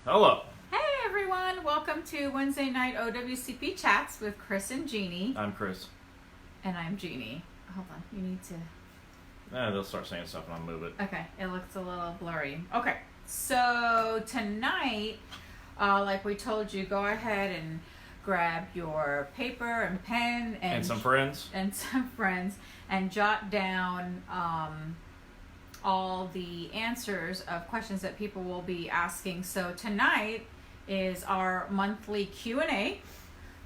Hello. Hey everyone, welcome to Wednesday night OWCP Chats with Chris and Gini. I'm Chris. And I'm Gini. Hold on, you need to... They'll start saying stuff and I'll move it. Okay, it looks a little blurry. Okay, so tonight, like we told you, go ahead and grab your paper and pen And some friends. And jot down all the answers of questions that people will be asking. So tonight is our monthly Q&A.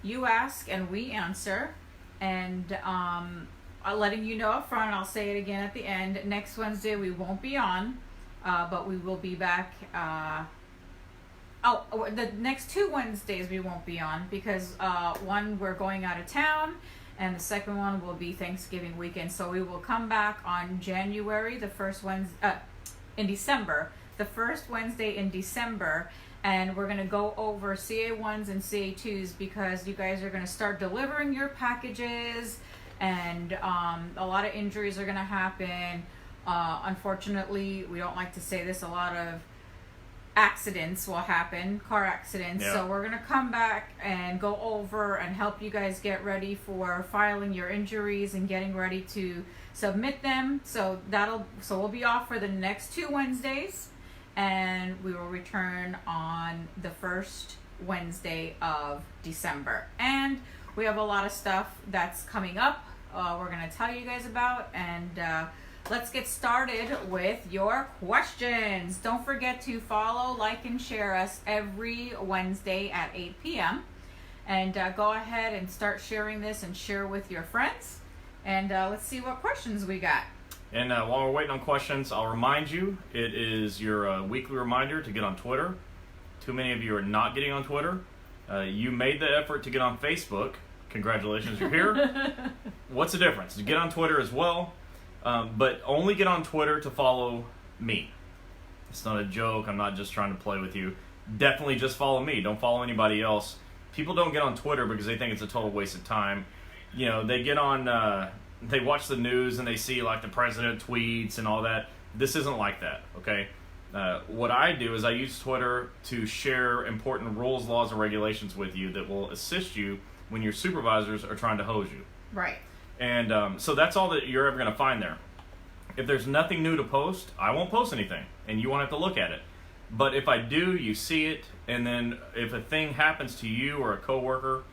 You ask and we answer. And I'm letting you know up front, I'll say it again at the end. Next Wednesday we won't be on, but we will be back. The next 2 Wednesdays we won't be on because one we're going out of town, and the second one will be Thanksgiving weekend. So we will come back on January, the first Wednesday, in December, the first Wednesday in December, and we're going to go over CA1s and CA2s because you guys are going to start delivering your packages, and a lot of injuries are going to happen. Unfortunately, we don't like to say this, a lot of accidents will happen, car accidents. Yeah. So we're going to come back and go over and help you guys get ready for filing your injuries and getting ready to submit them. So we'll be off for the next 2 Wednesdays, and we will return on the first Wednesday of December. And we have a lot of stuff that's coming up we're going to tell you guys about, and let's get started with your questions. Don't forget to follow, like, and share us every Wednesday at 8 p.m. And go ahead and start sharing this and share with your friends. And let's see what questions we got. And while we're waiting on questions, I'll remind you, it is your weekly reminder to get on Twitter. Too many of you are not getting on Twitter. You made the effort to get on Facebook. Congratulations, you're here. What's the difference? Get on Twitter as well. But only get on Twitter to follow me. It's not a joke. I'm not just trying to play with you. Definitely just follow me. Don't follow anybody else. People don't get on Twitter because they think it's a total waste of time. You know, they get on, they watch the news and they see like the president tweets and all that. This isn't like that, okay? What I do is I use Twitter to share important rules, laws, and regulations with you that will assist you when your supervisors are trying to hose you. Right. And so that's all that you're ever going to find there. If there's nothing new to post, I won't post anything, and you won't have to look at it. But if I do, you see it, and then if a thing happens to you or a coworker,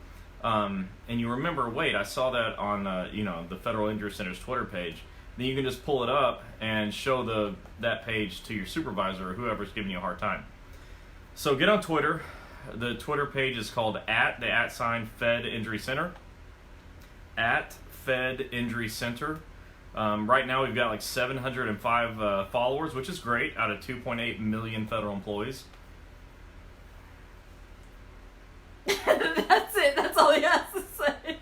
and you remember, wait, I saw that on the Federal Injury Center's Twitter page, then you can just pull it up and show that page to your supervisor or whoever's giving you a hard time. So get on Twitter. The Twitter page is called @Fed Injury Center. @Fed Injury Center. Right now we've got like 705 followers, which is great, out of 2.8 million federal employees. That's it. That's all he has to say.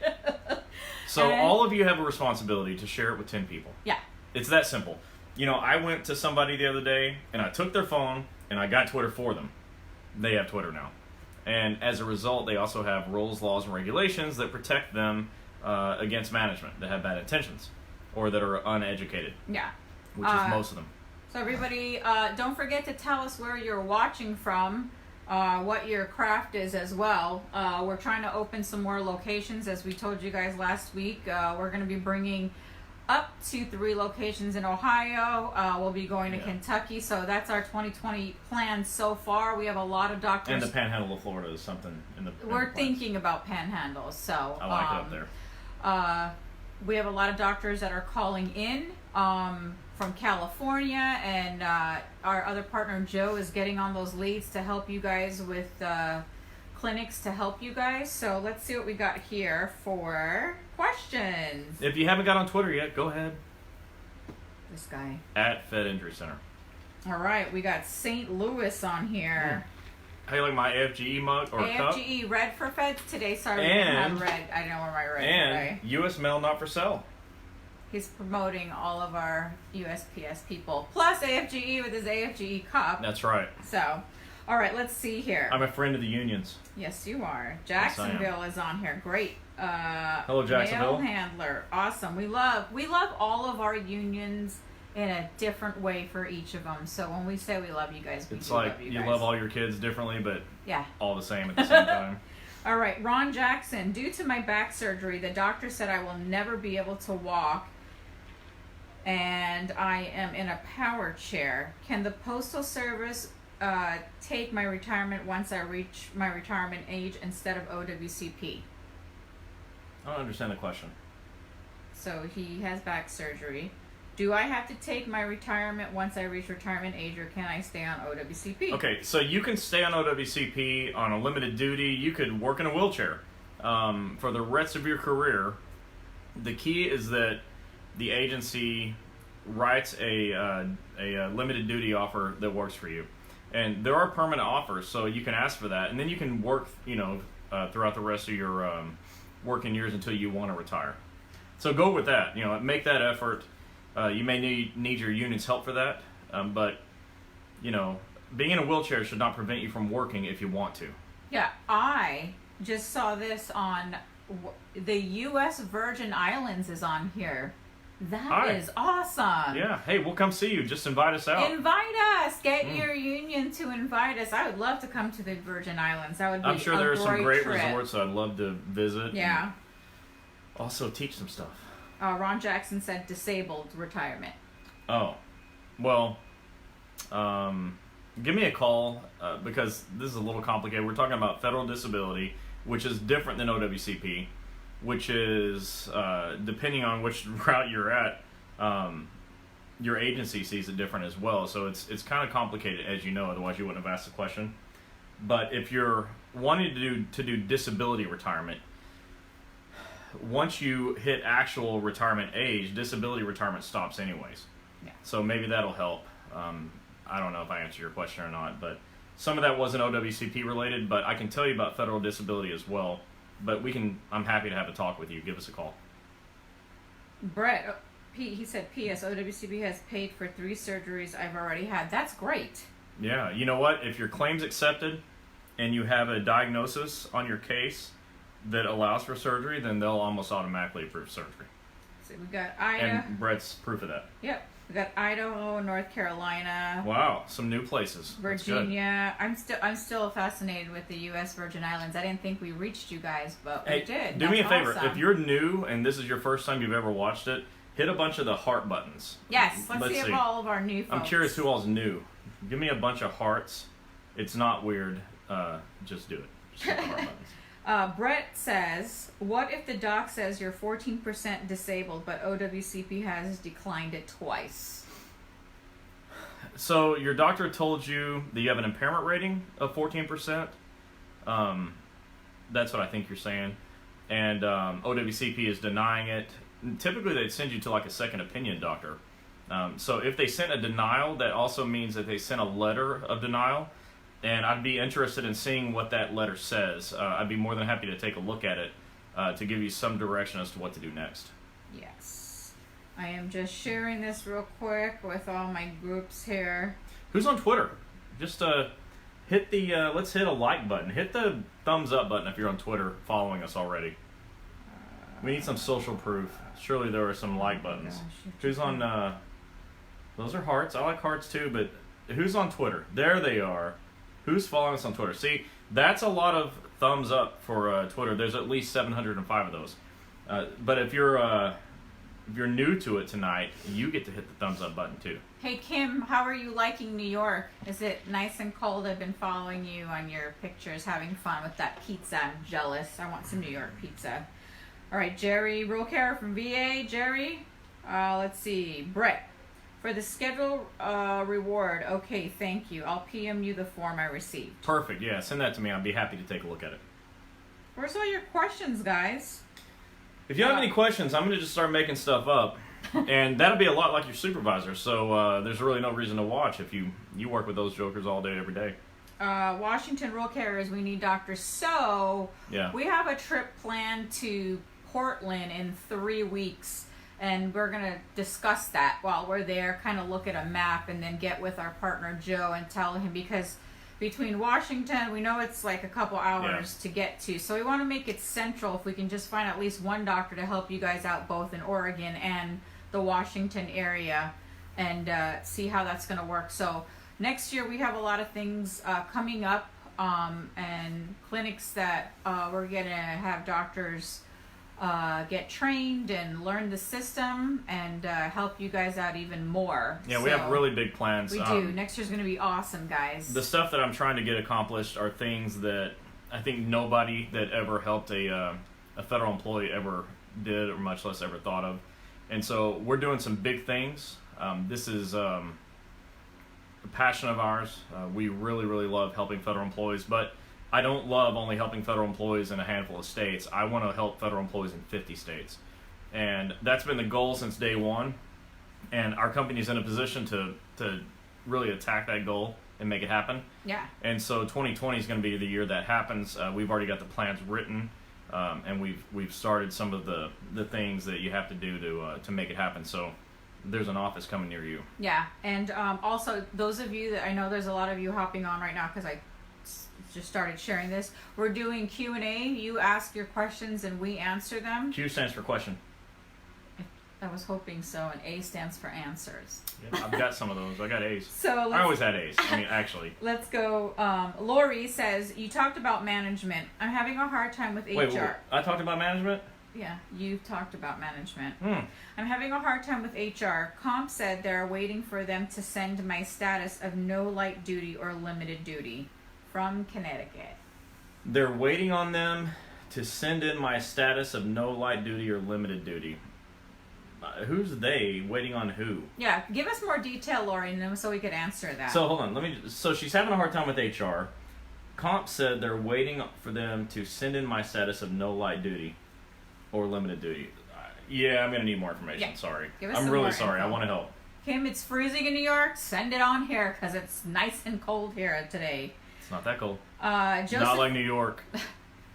So all of you have a responsibility to share it with 10 people. Yeah. It's that simple. You know, I went to somebody the other day, and I took their phone, and I got Twitter for them. They have Twitter now. And as a result, they also have rules, laws, and regulations that protect them against management that have bad intentions or that are uneducated. Yeah. Which is most of them. So everybody, don't forget to tell us where you're watching from, what your craft is as well. We're trying to open some more locations, as we told you guys last week. We're going to be bringing up to 3 locations in Ohio. We'll be going to Kentucky, so that's our 2020 plan so far. We have a lot of doctors. And the Panhandle of Florida is something in the We're thinking about Panhandle, so I like it up there. We have a lot of doctors that are calling in from California, and our other partner Joe is getting on those leads to help you guys with clinics to help you guys. So let's see what we got here for questions. If you haven't got on Twitter yet, go ahead. This guy. @Fed Injury Center. All right, we got St. Louis on here. How you like my AFGE mug or cup? AFGE, red for feds today. Sorry, we didn't have red. I didn't wear my red today. And U.S. mail not for sale. He's promoting all of our USPS people. Plus AFGE with his AFGE cup. That's right. So, all right, let's see here. I'm a friend of the unions. Yes, you are. Jacksonville is on here. Great. Hello, Jacksonville. Mail handler. Awesome. We love all of our unions in a different way for each of them. So when we say we love you guys, we It's do like love you you guys. love all your kids differently, but Yeah. all the same at the same time. All right, Ron Jackson. Due to my back surgery, the doctor said I will never be able to walk, and I am in a power chair. Can the Postal Service take my retirement once I reach my retirement age instead of OWCP? I don't understand the question. So he has back surgery. Do I have to take my retirement once I reach retirement age, or can I stay on OWCP? Okay, so you can stay on OWCP on a limited duty. You could work in a wheelchair for the rest of your career. The key is that the agency writes a limited duty offer that works for you. And there are permanent offers, so you can ask for that. And then you can work, throughout the rest of your working years until you want to retire. So go with that. Make that effort. You may need your union's help for that, but being in a wheelchair should not prevent you from working if you want to. Yeah, I just saw this on the U.S. Virgin Islands is on here. That is awesome. Yeah, hey, we'll come see you. Just invite us out. Invite us. Get your union to invite us. I would love to come to the Virgin Islands. That would be I'm sure there are some great trip. resorts I'd love to visit. Yeah. And also teach some stuff. Ron Jackson said disabled retirement. Oh, well, give me a call because this is a little complicated. We're talking about federal disability, which is different than OWCP, which is, depending on which route you're at, your agency sees it different as well. So it's kind of complicated, as you know, otherwise you wouldn't have asked the question. But if you're wanting to do disability retirement, once you hit actual retirement age, disability retirement stops anyways. Yeah. So maybe that'll help. I don't know if I answered your question or not, but some of that wasn't OWCP related, but I can tell you about federal disability as well. But I'm happy to have a talk with you. Give us a call. Brett, he said, P.S. OWCP has paid for 3 surgeries I've already had. That's great. Yeah, you know what? If your claim's accepted and you have a diagnosis on your case that allows for surgery, then they'll almost automatically approve surgery. So we got Idaho. And Brett's proof of that. Yep. We got Idaho, North Carolina. Wow, some new places. Virginia. I'm still fascinated with the U.S. Virgin Islands. I didn't think we reached you guys, but we did. Do me a favor. Awesome. If you're new and this is your first time you've ever watched it, hit a bunch of the heart buttons. Yes, let's see if all of our new folks. I'm curious who all's new. Give me a bunch of hearts. It's not weird. Just do it. Just hit the heart buttons. Brett says, what if the doc says you're 14% disabled, but OWCP has declined it twice? So your doctor told you that you have an impairment rating of 14%. That's what I think you're saying. And OWCP is denying it. And typically they'd send you to like a second opinion doctor. So if they sent a denial, that also means that they sent a letter of denial. And I'd be interested in seeing what that letter says. I'd be more than happy to take a look at it to give you some direction as to what to do next. Yes. I am just sharing this real quick with all my groups here. Who's on Twitter? Just hit the, let's hit a like button. Hit the thumbs up button if you're on Twitter following us already. We need some social proof. Surely there are some like buttons. Gosh, Who's on, those are hearts. I like hearts too, but who's on Twitter? There they are. Who's following us on Twitter? See, that's a lot of thumbs up for Twitter. There's at least 705 of those. But if you're new to it tonight, you get to hit the thumbs up button too. Hey Kim, how are you liking New York? Is it nice and cold? I've been following you on your pictures, having fun with that pizza. I'm jealous. I want some New York pizza. All right, Jerry Rolcare from VA. Jerry, let's see. Brett. For the schedule reward, okay, thank you. I'll PM you the form I received. Perfect, yeah, send that to me. I'll be happy to take a look at it. Where's all your questions, guys? If you have any questions, I'm going to just start making stuff up. And that'll be a lot like your supervisor, so there's really no reason to watch if you work with those jokers all day, every day. Washington Rural Carriers, we need doctors. So, yeah. We have a trip planned to Portland in 3 weeks. And we're going to discuss that while we're there, kind of look at a map and then get with our partner Joe and tell him, because between Washington, we know it's like a couple hours to get to. So we want to make it central if we can just find at least one doctor to help you guys out both in Oregon and the Washington area. and see how that's going to work. So next year we have a lot of things coming up, and clinics that we're going to have doctors get trained and learn the system and help you guys out even more. Yeah, we have really big plans. We do. Next year's going to be awesome, guys. The stuff that I'm trying to get accomplished are things that I think nobody that ever helped a federal employee ever did, or much less ever thought of. And so we're doing some big things. This is a passion of ours. We really, really love helping federal employees, but I don't love only helping federal employees in a handful of states. I want to help federal employees in 50 states. And that's been the goal since day one. And our company's in a position to really attack that goal and make it happen. Yeah. And so 2020 is going to be the year that happens. We've already got the plans written, and we've started some of the things that you have to do to make it happen. So there's an office coming near you. Yeah. And also, those of you that I know there's a lot of you hopping on right now because I just started sharing this. We're doing Q&A. You ask your questions and we answer them. Q stands for question. I was hoping so, and A stands for answers. Yeah, I've got some of those. I got A's. So I always had A's. I mean, actually. Let's go. Lori says, you talked about management. I'm having a hard time with HR. Wait, I talked about management? Yeah, you talked about management. I'm having a hard time with HR. Comp said they're waiting for them to send my status of no light duty or limited duty. From Connecticut. They're waiting on them to send in my status of no light duty or limited duty. Who's they? Waiting on who? Yeah, give us more detail, Lori, so we could answer that. So hold on, so she's having a hard time with HR. Comp said they're waiting for them to send in my status of no light duty or limited duty. Yeah, I'm gonna need more information. Yeah. Sorry, Give us I'm some really more sorry. info. I want to help. Kim, it's freezing in New York. Send it on here because it's nice and cold here today. It's not that cold. Not like New York.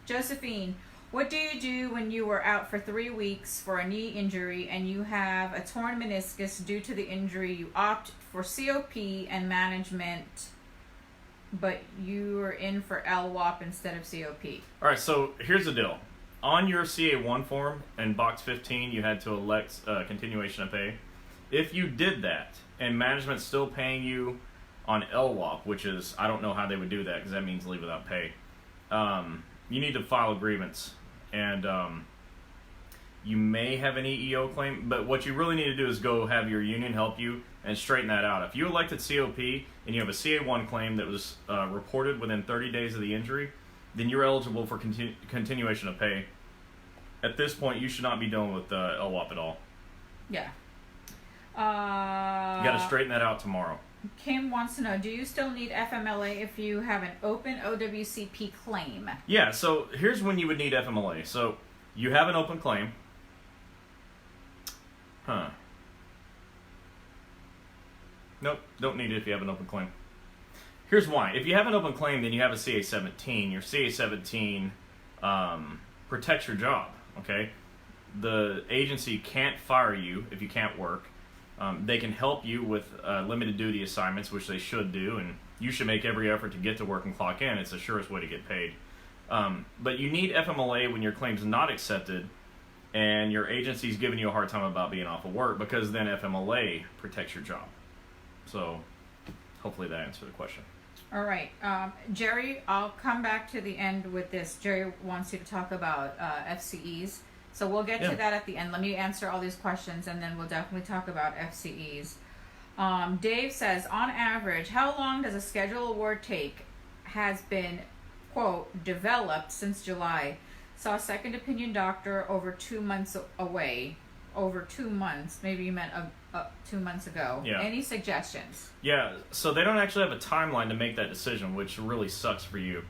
Josephine, what do you do when you were out for 3 weeks for a knee injury and you have a torn meniscus due to the injury? You opt for COP and management, but you were in for LWOP instead of COP. All right, so here's the deal. On your CA1 form in box 15, you had to elect continuation of pay. If you did that and management's still paying you on LWOP, which is, I don't know how they would do that because that means leave without pay, you need to file a grievance. And you may have an EEO claim, but what you really need to do is go have your union help you and straighten that out. If you elected COP and you have a CA1 claim that was reported within 30 days of the injury, then you're eligible for continuation of pay. At this point, you should not be dealing with LWOP at all. Yeah. You got to straighten that out tomorrow. Kim wants to know, do you still need FMLA if you have an open OWCP claim? Yeah, so here's when you would need FMLA. So you have an open claim. Nope, don't need it if you have an open claim. Here's why. If you have an open claim, then you have a CA-17. Your CA-17 protects your job, okay? The agency can't fire you if you can't work. They can help you with limited duty assignments, which they should do, and you should make every effort to get to work and clock in. It's the surest way to get paid. But you need FMLA when your claim's not accepted and your agency's giving you a hard time about being off of work, because then FMLA protects your job. So hopefully that answered the question. All right. Jerry, I'll come back to the end with this. Jerry wants you to talk about FCEs. So we'll get to that at the end. Let me answer all these questions, and then we'll definitely talk about FCEs. Dave says, on average, how long does a schedule award take? Has been, quote, developed since July. Saw a second opinion doctor over 2 months away. Over 2 months. Maybe you meant 2 months ago. Yeah. Any suggestions? Yeah, so they don't actually have a timeline to make that decision, which really sucks for you.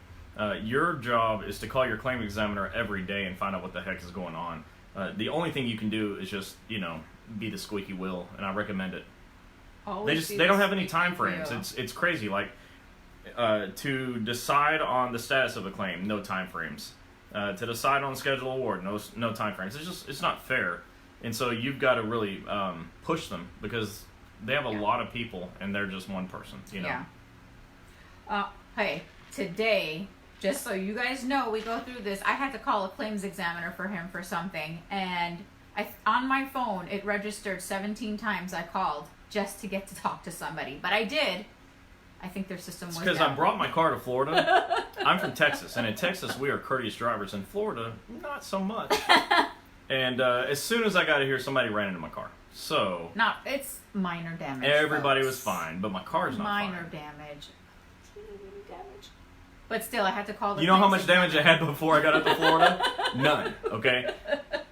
Your job is to call your claim examiner every day and find out what the heck is going on. The only thing you can do is just, be the squeaky wheel, and I recommend it. They don't have any time frames. It's crazy. Like, to decide on the status of a claim, no time frames. To decide on the schedule award, no time frames. It's not fair. And so you've got to really push them, because they have a lot of people and they're just one person, Yeah. Hey, today, just so you guys know, we go through this. I had to call a claims examiner for him for something, and on my phone it registered 17 times I called just to get to talk to somebody. But I did. I think their system was because I brought my car to Florida. I'm from Texas, and in Texas we are courteous drivers. In Florida, not so much. And as soon as I got here, somebody ran into my car. So it's minor damage. Everybody was fine, but my car's not minor fine. Damage. But still, I had to call the. You know how much damage I had before I got up to Florida? None. Okay,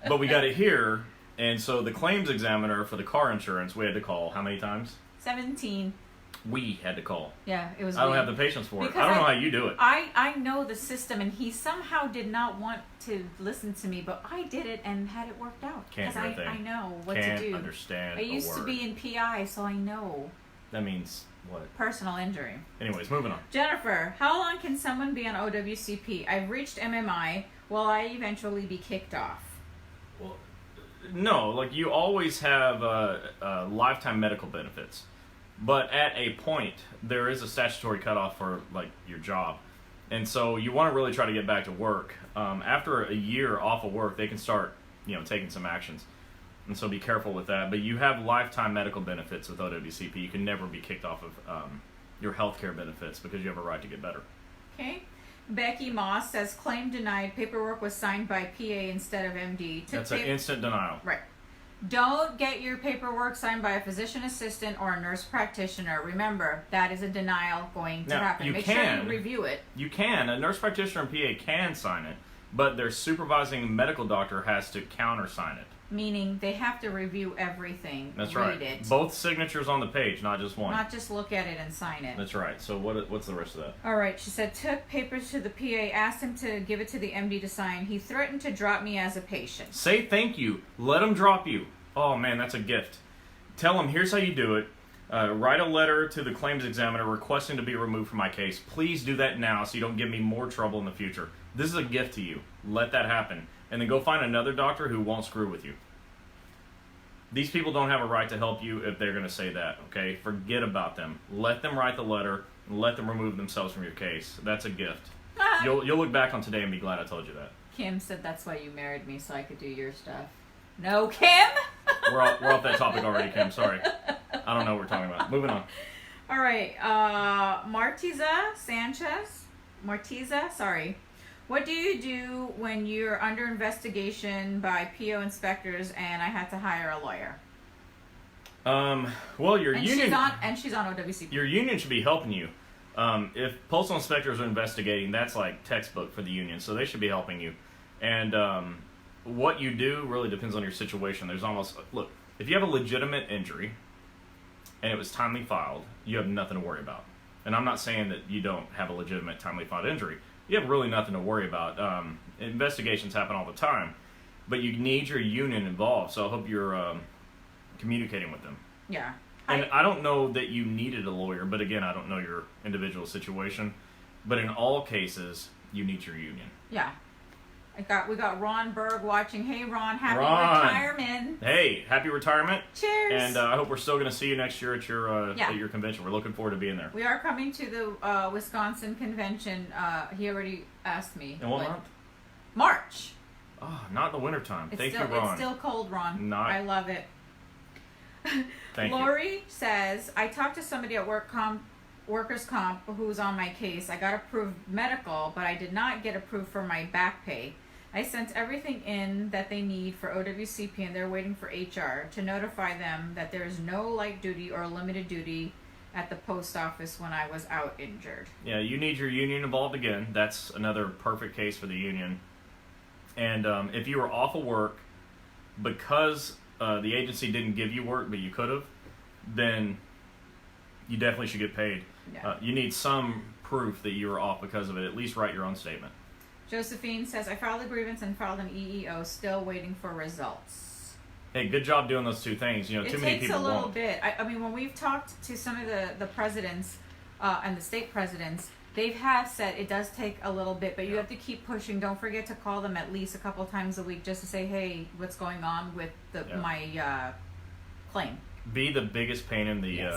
but we got it here, and so the claims examiner for the car insurance we had to call how many times? 17. We had to call. Yeah, it was. I don't have the patience for it. I don't know how you do it. I know the system, and he somehow did not want to listen to me, but I did it and had it worked out. Can't do a thing. I know what Can't to do. Understand. I used to be in PI, so I know. That means what? Personal injury. Anyways, moving on. Jennifer, how long can someone be on OWCP? I've reached MMI. Will I eventually be kicked off? Well, no. Like you always have lifetime medical benefits. But at a point, there is a statutory cutoff for like your job, and so you want to really try to get back to work. After a year off of work, they can start, taking some actions, and so be careful with that. But you have lifetime medical benefits with OWCP. You can never be kicked off of your healthcare benefits because you have a right to get better. Okay. Becky Moss says claim denied. Paperwork was signed by PA instead of MD. That's an instant denial. Right. Don't get your paperwork signed by a physician assistant or a nurse practitioner. Remember, that is a denial going to happen. Make sure you review it. You can. A nurse practitioner and PA can sign it, but their supervising medical doctor has to countersign it. Meaning they have to review everything. That's read right. it. Both signatures on the page, not just one. Not just look at it and sign it. That's right. So what's the rest of that? All right. She said, took papers to the PA, asked him to give it to the MD to sign. He threatened to drop me as a patient. Say thank you. Let him drop you. Oh, man, that's a gift. Tell him, here's how you do it. Write a letter to the claims examiner requesting to be removed from my case. Please do that now so you don't give me more trouble in the future. This is a gift to you. Let that happen. And then go find another doctor who won't screw with you. These people don't have a right to help you if they're going to say that, okay? Forget about them. Let them write the letter and let them remove themselves from your case. That's a gift. You'll look back on today and be glad I told you that. Kim said that's why you married me, so I could do your stuff. No, Kim? We're off that topic already, Kim. Sorry. I don't know what we're talking about. Moving on. All right. Martiza, sorry. What do you do when you're under investigation by PO inspectors and I had to hire a lawyer? Well, your union... She's on OWCP. Your union should be helping you. If postal inspectors are investigating, that's like textbook for the union, so they should be helping you. And what you do really depends on your situation. Look, if you have a legitimate injury and it was timely filed, you have nothing to worry about. And I'm not saying that you don't have a legitimate timely filed injury. You have really nothing to worry about. Investigations happen all the time, but you need your union involved, so I hope you're communicating with them. Yeah. And I don't know that you needed a lawyer, but again, I don't know your individual situation. But in all cases, you need your union. Yeah. We got Ron Berg watching. Hey, Ron, happy retirement. Hey, happy retirement. Cheers. And I hope we're still going to see you next year at your convention. We're looking forward to being there. We are coming to the Wisconsin convention. He already asked me. In what month? March. Oh, not in the wintertime. Thank you, Ron. It's still cold, Ron. I love it. Thank you. Lori says, I talked to somebody at workers' comp who's on my case. I got approved medical, but I did not get approved for my back pay. I sent everything in that they need for OWCP, and they're waiting for HR to notify them that there is no light duty or limited duty at the post office when I was out injured. Yeah, you need your union involved again. That's another perfect case for the union. And if you were off of work because the agency didn't give you work, but you could have, then you definitely should get paid. Yeah. You need some proof that you were off because of it. At least write your own statement. Josephine says, I filed a grievance and filed an EEO, still waiting for results. Hey, good job doing those two things. Too many people won't. It takes a little bit. I mean, when we've talked to some of the presidents and the state presidents, they have said it does take a little bit, but you have to keep pushing. Don't forget to call them at least a couple times a week just to say, hey, what's going on with my claim. Be the biggest pain in the,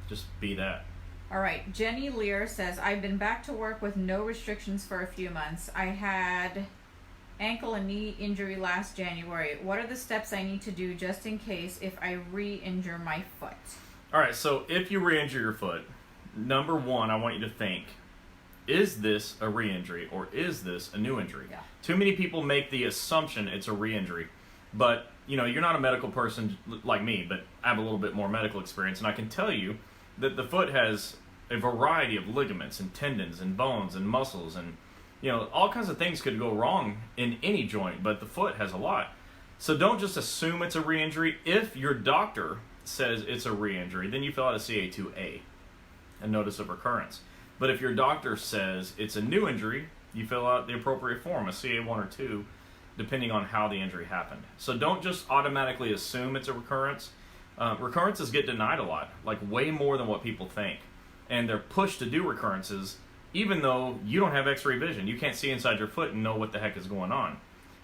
just be that. All right. Jenny Lear says, I've been back to work with no restrictions for a few months. I had ankle and knee injury last January. What are the steps I need to do just in case if I re-injure my foot? All right, so if you re-injure your foot, number one, I want you to think, is this a re-injury or is this a new injury? Yeah. Too many people make the assumption it's a re-injury, but you're not a medical person like me, but I have a little bit more medical experience, and I can tell you that the foot has a variety of ligaments and tendons and bones and muscles, and all kinds of things could go wrong in any joint, but the foot has a lot. So don't just assume it's a re-injury. If your doctor says it's a re-injury, then you fill out a CA2A, a notice of recurrence. But if your doctor says it's a new injury, you fill out the appropriate form, a CA1 or 2, depending on how the injury happened. So don't just automatically assume it's a recurrence. Recurrences get denied a lot, like way more than what people think. And they're pushed to do recurrences even though you don't have x-ray vision. You can't see inside your foot and know what the heck is going on.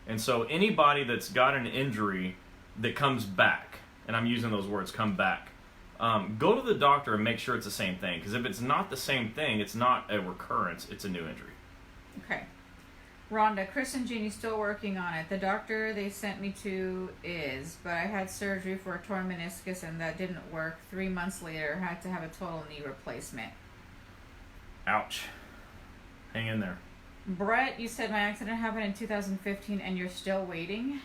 And so anybody that's got an injury that comes back, and I'm using those words, come back, go to the doctor and make sure it's the same thing. Because if it's not the same thing, it's not a recurrence, it's a new injury. Okay. Rhonda, Chris and Jeannie still working on it. The doctor they sent me to but I had surgery for a torn meniscus and that didn't work. 3 months later, had to have a total knee replacement. Ouch. Hang in there. Brett, you said my accident happened in 2015 and you're still waiting?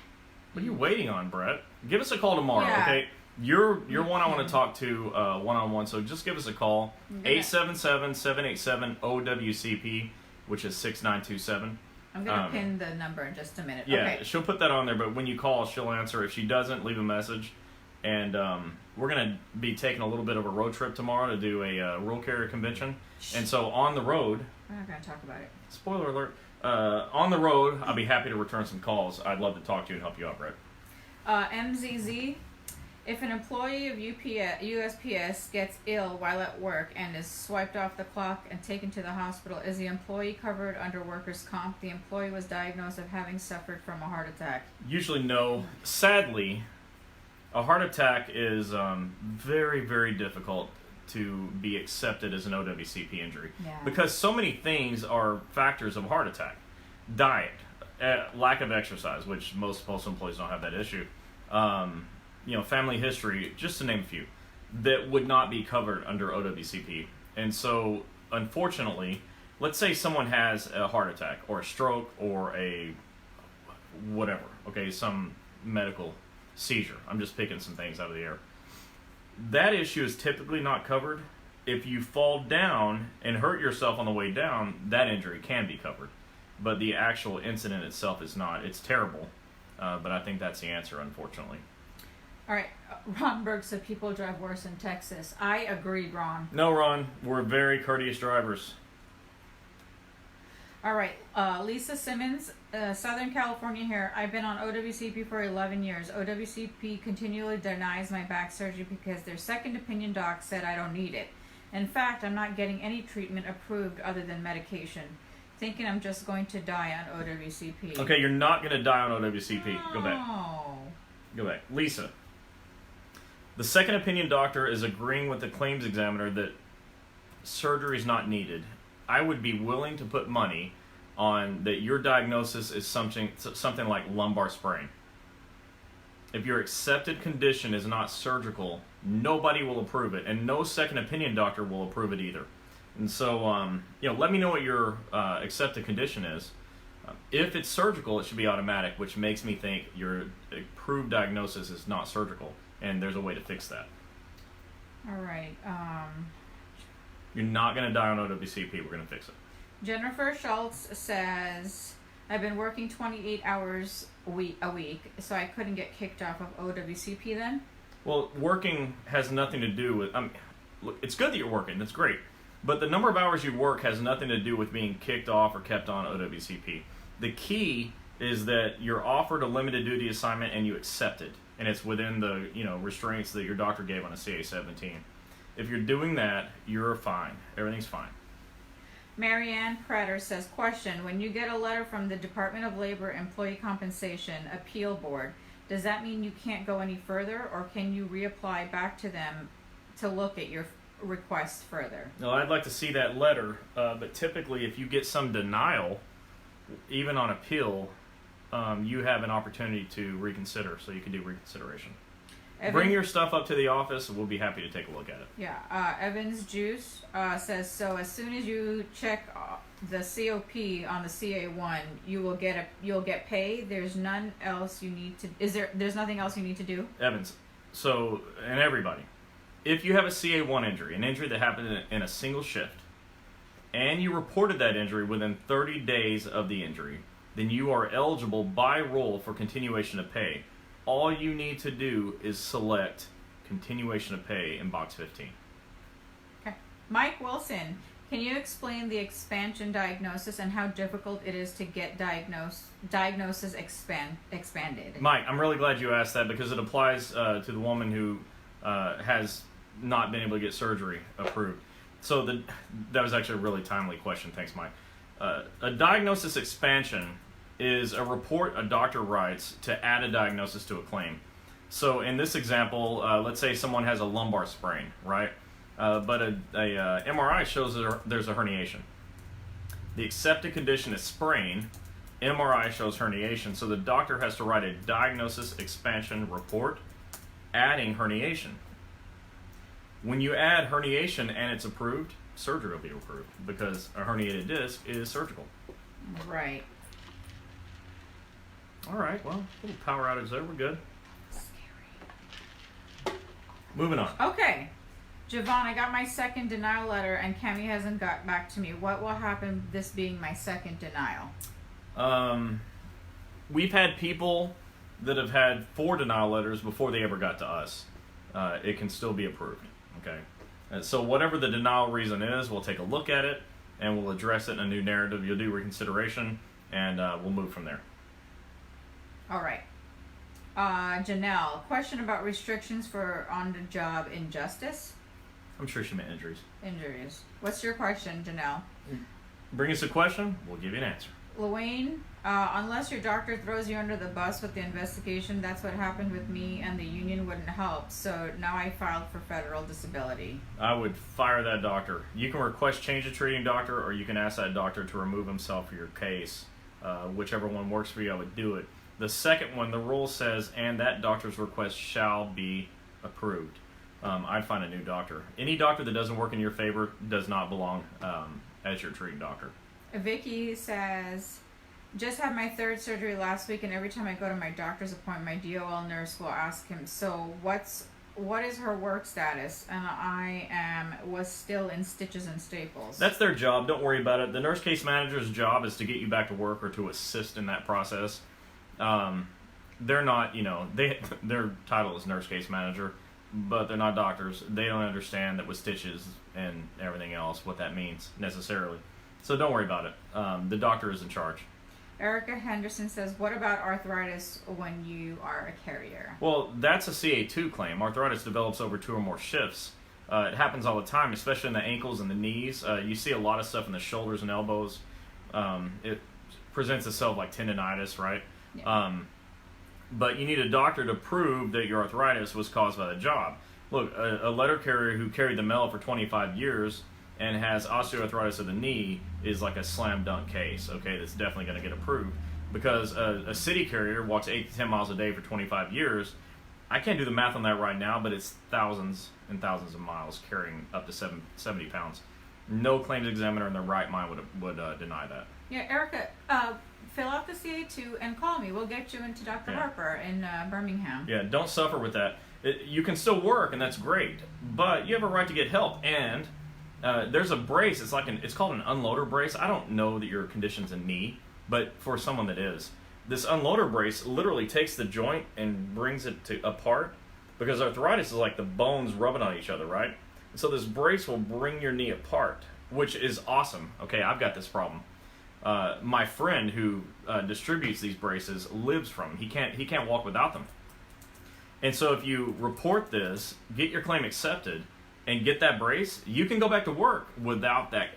What are you waiting on, Brett? Give us a call tomorrow, Yeah. okay? You're one I want to talk to one-on-one, so just give us a call. 877-787-OWCP, which is 6927. I'm going to pin the number in just a minute. Yeah, Okay. she'll put that on there, but when you call, she'll answer. If she doesn't, leave a message. And we're going to be taking a little bit of a road trip tomorrow to do a rural carrier convention. And so on the road... We're not going to talk about it. Spoiler alert. On the road, I'll be happy to return some calls. I'd love to talk to you and help you out, Brett. MZZ, if an employee of USPS gets ill while at work and is swiped off the clock and taken to the hospital, is the employee covered under workers' comp? The employee was diagnosed of having suffered from a heart attack. Usually no. Sadly, a heart attack is very, very difficult to be accepted as an OWCP injury. Yeah. Because so many things are factors of a heart attack. Diet, lack of exercise, which most postal employees don't have that issue. Family history, just to name a few, that would not be covered under OWCP. And so, unfortunately, let's say someone has a heart attack or a stroke or a whatever, okay, some medical seizure. I'm just picking some things out of the air. That issue is typically not covered. If you fall down and hurt yourself on the way down, that injury can be covered. But the actual incident itself is not. It's terrible, but I think that's the answer, unfortunately. All right. Ron Berg said people drive worse in Texas. I agreed, Ron. No, Ron. We're very courteous drivers. All right. Lisa Simmons, Southern California here. I've been on OWCP for 11 years. OWCP continually denies my back surgery because their second opinion doc said I don't need it. In fact, I'm not getting any treatment approved other than medication. Thinking I'm just going to die on OWCP. Okay, you're not going to die on OWCP. Go back. Oh. Go back. Lisa. The second opinion doctor is agreeing with the claims examiner that surgery is not needed. I would be willing to put money on that your diagnosis is something like lumbar sprain. If your accepted condition is not surgical, nobody will approve it, and no second opinion doctor will approve it either. And so, let me know what your accepted condition is. If it's surgical, it should be automatic, which makes me think your approved diagnosis is not surgical, and there's a way to fix that. All right. You're not going to die on OWCP. We're going to fix it. Jennifer Schultz says, I've been working 28 hours a week, so I couldn't get kicked off of OWCP then? Well, working has nothing to do with... look, it's good that you're working. That's great. But the number of hours you work has nothing to do with being kicked off or kept on OWCP. The key is that you're offered a limited duty assignment and you accept it. And it's within the restraints that your doctor gave on a CA-17. If you're doing that, you're fine. Everything's fine. Marianne Prater says, question, when you get a letter from the Department of Labor Employee Compensation Appeal Board, does that mean you can't go any further, or can you reapply back to them to look at your request further? No, I'd like to see that letter, but typically if you get some denial, even on appeal, you have an opportunity to reconsider, so you can do reconsideration. Evan, Bring your stuff up to the office, and we'll be happy to take a look at it. Yeah, Evans Juice says, so as soon as you check the COP on the CA1, you'll get pay. There's none else you need to. There's nothing else you need to do? Evans, so, and everybody, if you have a CA1 injury, an injury that happened in a single shift, and you reported that injury within 30 days of the injury, then you are eligible by rule for continuation of pay. All you need to do is select continuation of pay in box 15. Okay. Mike Wilson, can you explain the expansion diagnosis and how difficult it is to get diagnosis expanded? Mike, I'm really glad you asked that because it applies to the woman who has not been able to get surgery approved. So that was actually a really timely question. Thanks, Mike. A diagnosis expansion is a report a doctor writes to add a diagnosis to a claim. So in this example, let's say someone has a lumbar sprain, right? But a MRI shows there's a herniation. The accepted condition is sprain. MRI shows herniation. So the doctor has to write a diagnosis expansion report adding herniation. When you add herniation and it's approved, surgery will be approved because a herniated disc is surgical. Right. All right, well, a little power outage there. We're good. Scary. Moving on. Okay. Javon, I got my second denial letter and Cami hasn't got back to me. What will happen this being my second denial? We've had people that have had 4 denial letters before they ever got to us. It can still be approved. Okay. So whatever the denial reason is, we'll take a look at it and we'll address it in a new narrative. You'll do reconsideration and we'll move from there. All right. Janelle, question about restrictions for on-the-job injustice. I'm sure she meant injuries. What's your question, Janelle? Bring us a question, we'll give you an answer. Luane, unless your doctor throws you under the bus with the investigation, that's what happened with me, and the union wouldn't help. So now I filed for federal disability. I would fire that doctor. You can request change of treating doctor, or you can ask that doctor to remove himself for your case. Whichever one works for you, I would do it. The second one, the rule says, and that doctor's request shall be approved. I'd find a new doctor. Any doctor that doesn't work in your favor does not belong as your treating doctor. Vicky says, just had my 3rd surgery last week, and every time I go to my doctor's appointment, my DOL nurse will ask him, so what is her work status? And I was still in stitches and staples. That's their job. Don't worry about it. The nurse case manager's job is to get you back to work or to assist in that process. They're not, their title is nurse case manager, but they're not doctors. They don't understand that with stitches and everything else what that means necessarily. So don't worry about it. The doctor is in charge. Erica Henderson says, what about arthritis when you are a carrier? Well, that's a CA2 claim. Arthritis develops over 2 or more shifts. It happens all the time, especially in the ankles and the knees. You see a lot of stuff in the shoulders and elbows. It presents itself like tendonitis, right? Yeah. But you need a doctor to prove that your arthritis was caused by the job. Look, a letter carrier who carried the mail for 25 years and has osteoarthritis of the knee is like a slam dunk case, okay, that's definitely going to get approved. Because a city carrier walks 8 to 10 miles a day for 25 years. I can't do the math on that right now, but it's thousands and thousands of miles carrying up to 70 pounds. No claims examiner in their right mind would deny that. Yeah, Erica, fill out the CA2 and call me. We'll get you into Dr. Harper in Birmingham. Yeah, don't suffer with that. You can still work, and that's great, but you have a right to get help. And there's a brace. It's called an unloader brace. I don't know that your condition's a knee, but for someone that is, this unloader brace literally takes the joint and brings it apart, because arthritis is like the bones rubbing on each other, right? So this brace will bring your knee apart, which is awesome. Okay, I've got this problem. My friend who distributes these braces lives from them. He can't walk without them. And so if you report this, get your claim accepted, and get that brace, you can go back to work without that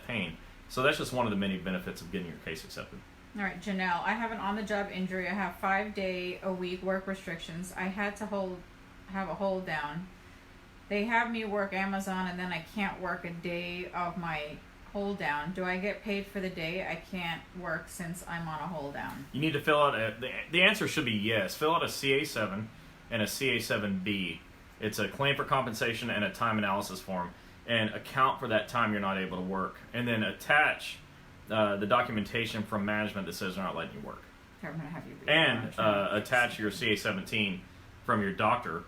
pain. So that's just one of the many benefits of getting your case accepted. All right, Janelle, I have an on-the-job injury. I have 5-day-a-week work restrictions. I had to have a hold down. They have me work Amazon, and then I can't work a day of my hold down. Do I get paid for the day I can't work since I'm on a hold down? You need to fill out the answer should be yes. Fill out a CA7 and a CA7B. It's a claim for compensation and a time analysis form, and account for that time you're not able to work, and then attach the documentation from management that says they're not letting you work. Here, I'm gonna have you read And it. attach your CA17 from your doctor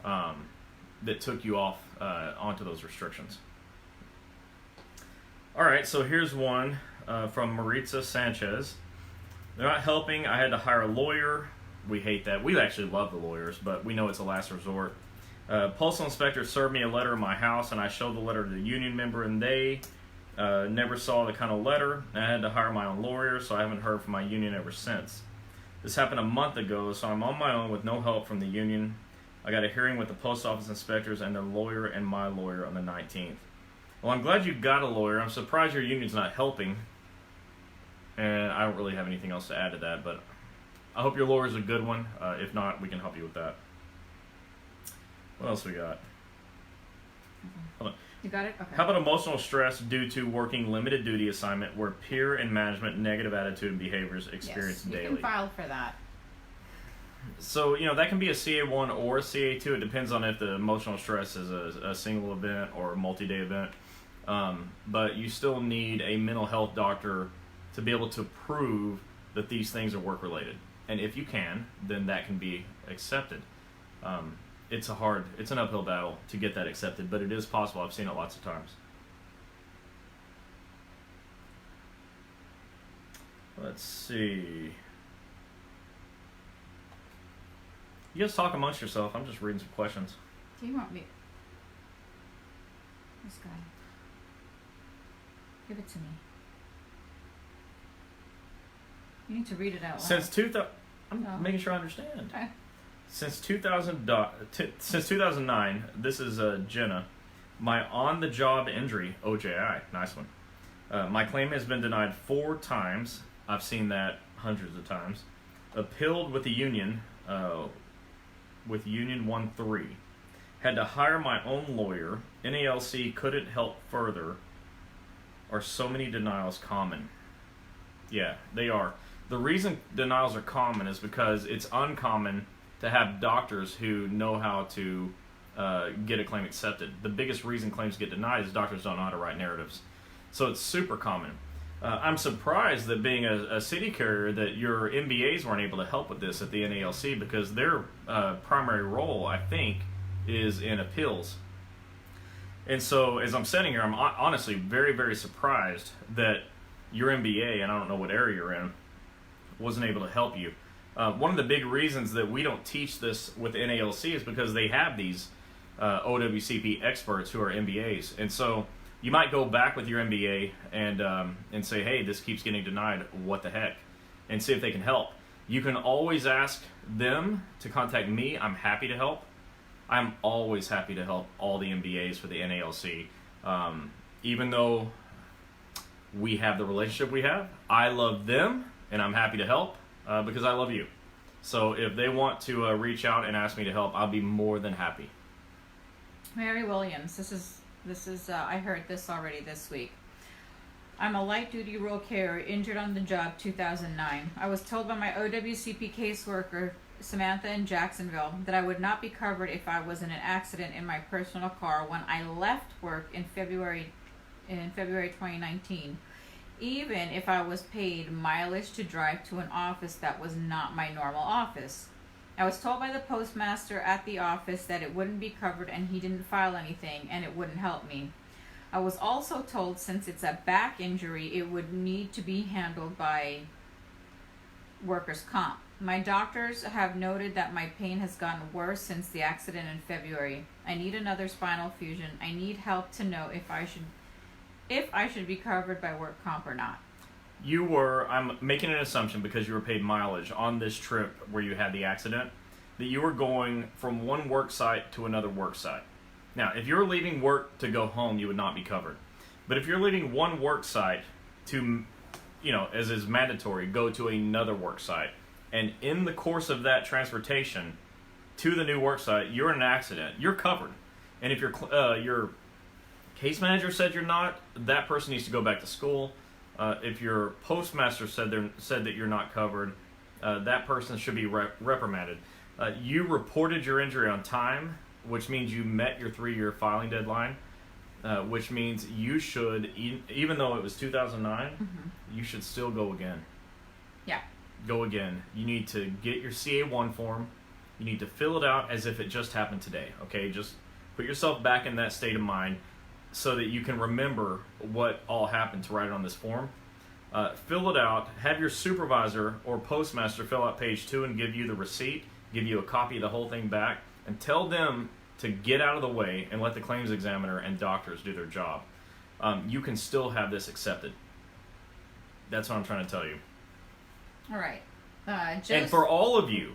that took you off onto those restrictions. All right, so here's one from Maritza Sanchez. They're not helping. I had to hire a lawyer. We hate that. We actually love the lawyers, but we know it's a last resort. Postal inspector served me a letter in my house, and I showed the letter to the union member, and they never saw the kind of letter. I had to hire my own lawyer, so I haven't heard from my union ever since. This happened a month ago, so I'm on my own with no help from the union. I got a hearing with the post office inspectors and their lawyer and my lawyer on the 19th. Well, I'm glad you got a lawyer. I'm surprised your union's not helping. And I don't really have anything else to add to that, but I hope your lawyer's a good one. If not, we can help you with that. What else we got? Hold on. You got it? Okay. How about emotional stress due to working limited duty assignment where peer and management negative attitude and behaviors experienced yes, daily? You can file for that. So, that can be a CA1 or a CA2. It depends on if the emotional stress is a single event or a multi-day event. But you still need a mental health doctor to be able to prove that these things are work-related. And if you can, then that can be accepted. It's an uphill battle to get that accepted, but it is possible. I've seen it lots of times. Let's see. You guys talk amongst yourself. I'm just reading some questions. Do you want me? This guy. Give it to me. You need to read it out loud. I'm making sure I understand. Okay. Since 2009, this is Jenna, my on-the-job injury, OJI, nice one. My claim has been denied 4 times. I've seen that hundreds of times. Appealed with the union, with Union 1-3. Had to hire my own lawyer. NALC couldn't help further. Are so many denials common? Yeah, they are. The reason denials are common is because it's uncommon to have doctors who know how to get a claim accepted. The biggest reason claims get denied is doctors don't know how to write narratives. So it's super common. I'm surprised that being a city carrier that your MBAs weren't able to help with this at the NALC, because their primary role, I think, is in appeals. And so as I'm sitting here, I'm honestly very, very surprised that your MBA, and I don't know what area you're in, wasn't able to help you. One of the big reasons that we don't teach this with NALC is because they have these OWCP experts who are MBAs. And so you might go back with your MBA and say, hey, this keeps getting denied, what the heck? And see if they can help. You can always ask them to contact me. I'm happy to help. I'm always happy to help all the MBAs for the NALC. Even though we have the relationship we have, I love them, and I'm happy to help because I love you. So if they want to reach out and ask me to help, I'll be more than happy. Mary Williams, this is I heard this already this week. I'm a light-duty rural carrier injured on the job 2009. I was told by my OWCP caseworker, Samantha in Jacksonville, that I would not be covered if I was in an accident in my personal car when I left work in February 2019, even if I was paid mileage to drive to an office that was not my normal office. I was told by the postmaster at the office that it wouldn't be covered and he didn't file anything and it wouldn't help me. I was also told since it's a back injury, it would need to be handled by workers' comp. My doctors have noted that my pain has gotten worse since the accident in February. I need another spinal fusion. I need help to know if I should be covered by work comp or not. I'm making an assumption because you were paid mileage on this trip where you had the accident, that you were going from one work site to another work site. Now, if you're leaving work to go home, you would not be covered. But if you're leaving one work site to, as is mandatory, go to another work site, and in the course of that transportation to the new work site, you're in an accident, you're covered. And if your case manager said you're not, that person needs to go back to school. If your postmaster said that you're not covered, that person should be reprimanded. You reported your injury on time, which means you met your 3-year filing deadline, which means you should, even though it was 2009, you should still go again. Yeah. Go again. You need to get your CA1 form. You need to fill it out as if it just happened today, okay? Just put yourself back in that state of mind so that you can remember what all happened to write it on this form. Fill it out. Have your supervisor or postmaster fill out page 2 and give you the receipt, give you a copy of the whole thing back, and tell them to get out of the way and let the claims examiner and doctors do their job. You can still have this accepted. That's what I'm trying to tell you. All right. And for all of you,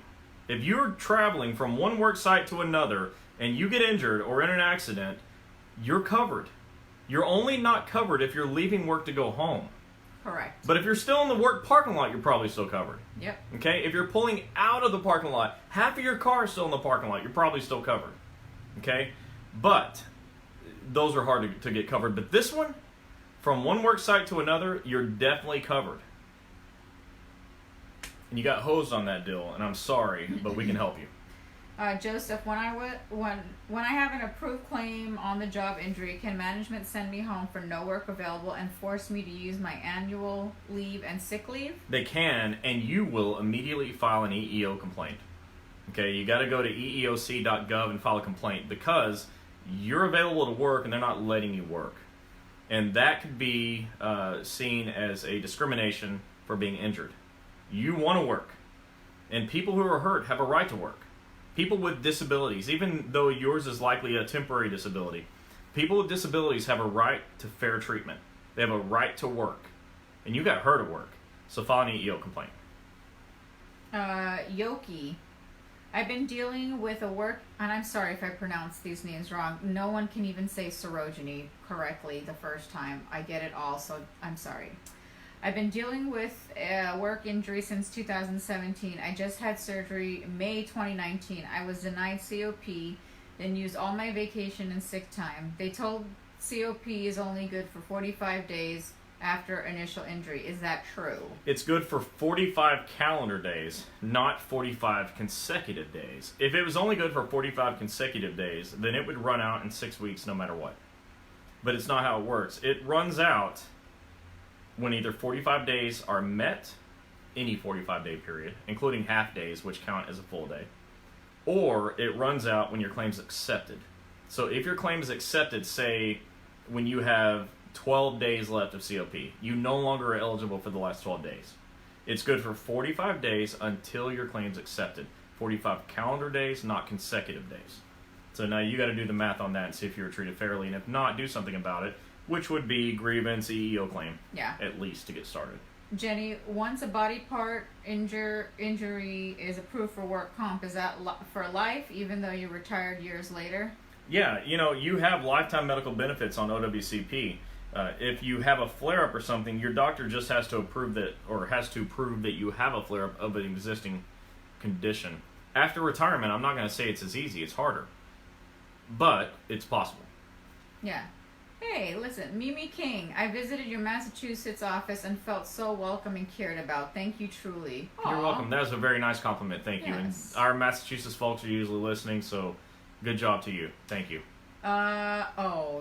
if you're traveling from one work site to another and you get injured or in an accident, you're covered. You're only not covered if you're leaving work to go home. Correct. But if you're still in the work parking lot, you're probably still covered. Yep. Okay? If you're pulling out of the parking lot, half of your car is still in the parking lot, you're probably still covered. Okay? But those are hard to get covered. But this one, from one work site to another, you're definitely covered. And you got hosed on that deal, and I'm sorry, but we can help you. Joseph, when I have an approved claim on the job injury, can management send me home for no work available and force me to use my annual leave and sick leave? They can, and you will immediately file an EEO complaint. Okay, you got to go to eeoc.gov and file a complaint because you're available to work and they're not letting you work. And that could be seen as a discrimination for being injured. You want to work. And people who are hurt have a right to work. People with disabilities, even though yours is likely a temporary disability, people with disabilities have a right to fair treatment. They have a right to work. And you got hurt at work. So file an EEO complaint. Yoki, I've been dealing with a work, and I'm sorry if I pronounced these names wrong. No one can even say Sorogeny correctly the first time. I get it all, so I'm sorry. I've been dealing with a work injury since 2017. I just had surgery May 2019. I was denied COP, then used all my vacation and sick time. They told COP is only good for 45 days after initial injury. Is that true? It's good for 45 calendar days, not 45 consecutive days. If it was only good for 45 consecutive days, then it would run out in 6 weeks no matter what. But it's not how it works. It runs out when either 45 days are met, any 45-day period, including half days, which count as a full day, or it runs out when your claim is accepted. So if your claim is accepted, say when you have 12 days left of COP, you no longer are eligible for the last 12 days. It's good for 45 days until your claim's accepted. 45 calendar days, not consecutive days. So now you got to do the math on that and see if you were treated fairly, and if not, do something about it, which would be grievance, EEO claim, at least to get started. Jenny, once a body part injury is approved for work comp, is that for life, even though you retired years later? Yeah, you have lifetime medical benefits on OWCP. If you have a flare-up or something, your doctor just has to approve that, or has to prove that you have a flare-up of an existing condition. After retirement, I'm not going to say it's as easy, it's harder. But it's possible. Yeah. Hey, listen, Mimi King, I visited your Massachusetts office and felt so welcome and cared about. Thank you truly. Aww. You're welcome. That was a very nice compliment. Thank you. And our Massachusetts folks are usually listening, so good job to you. Thank you.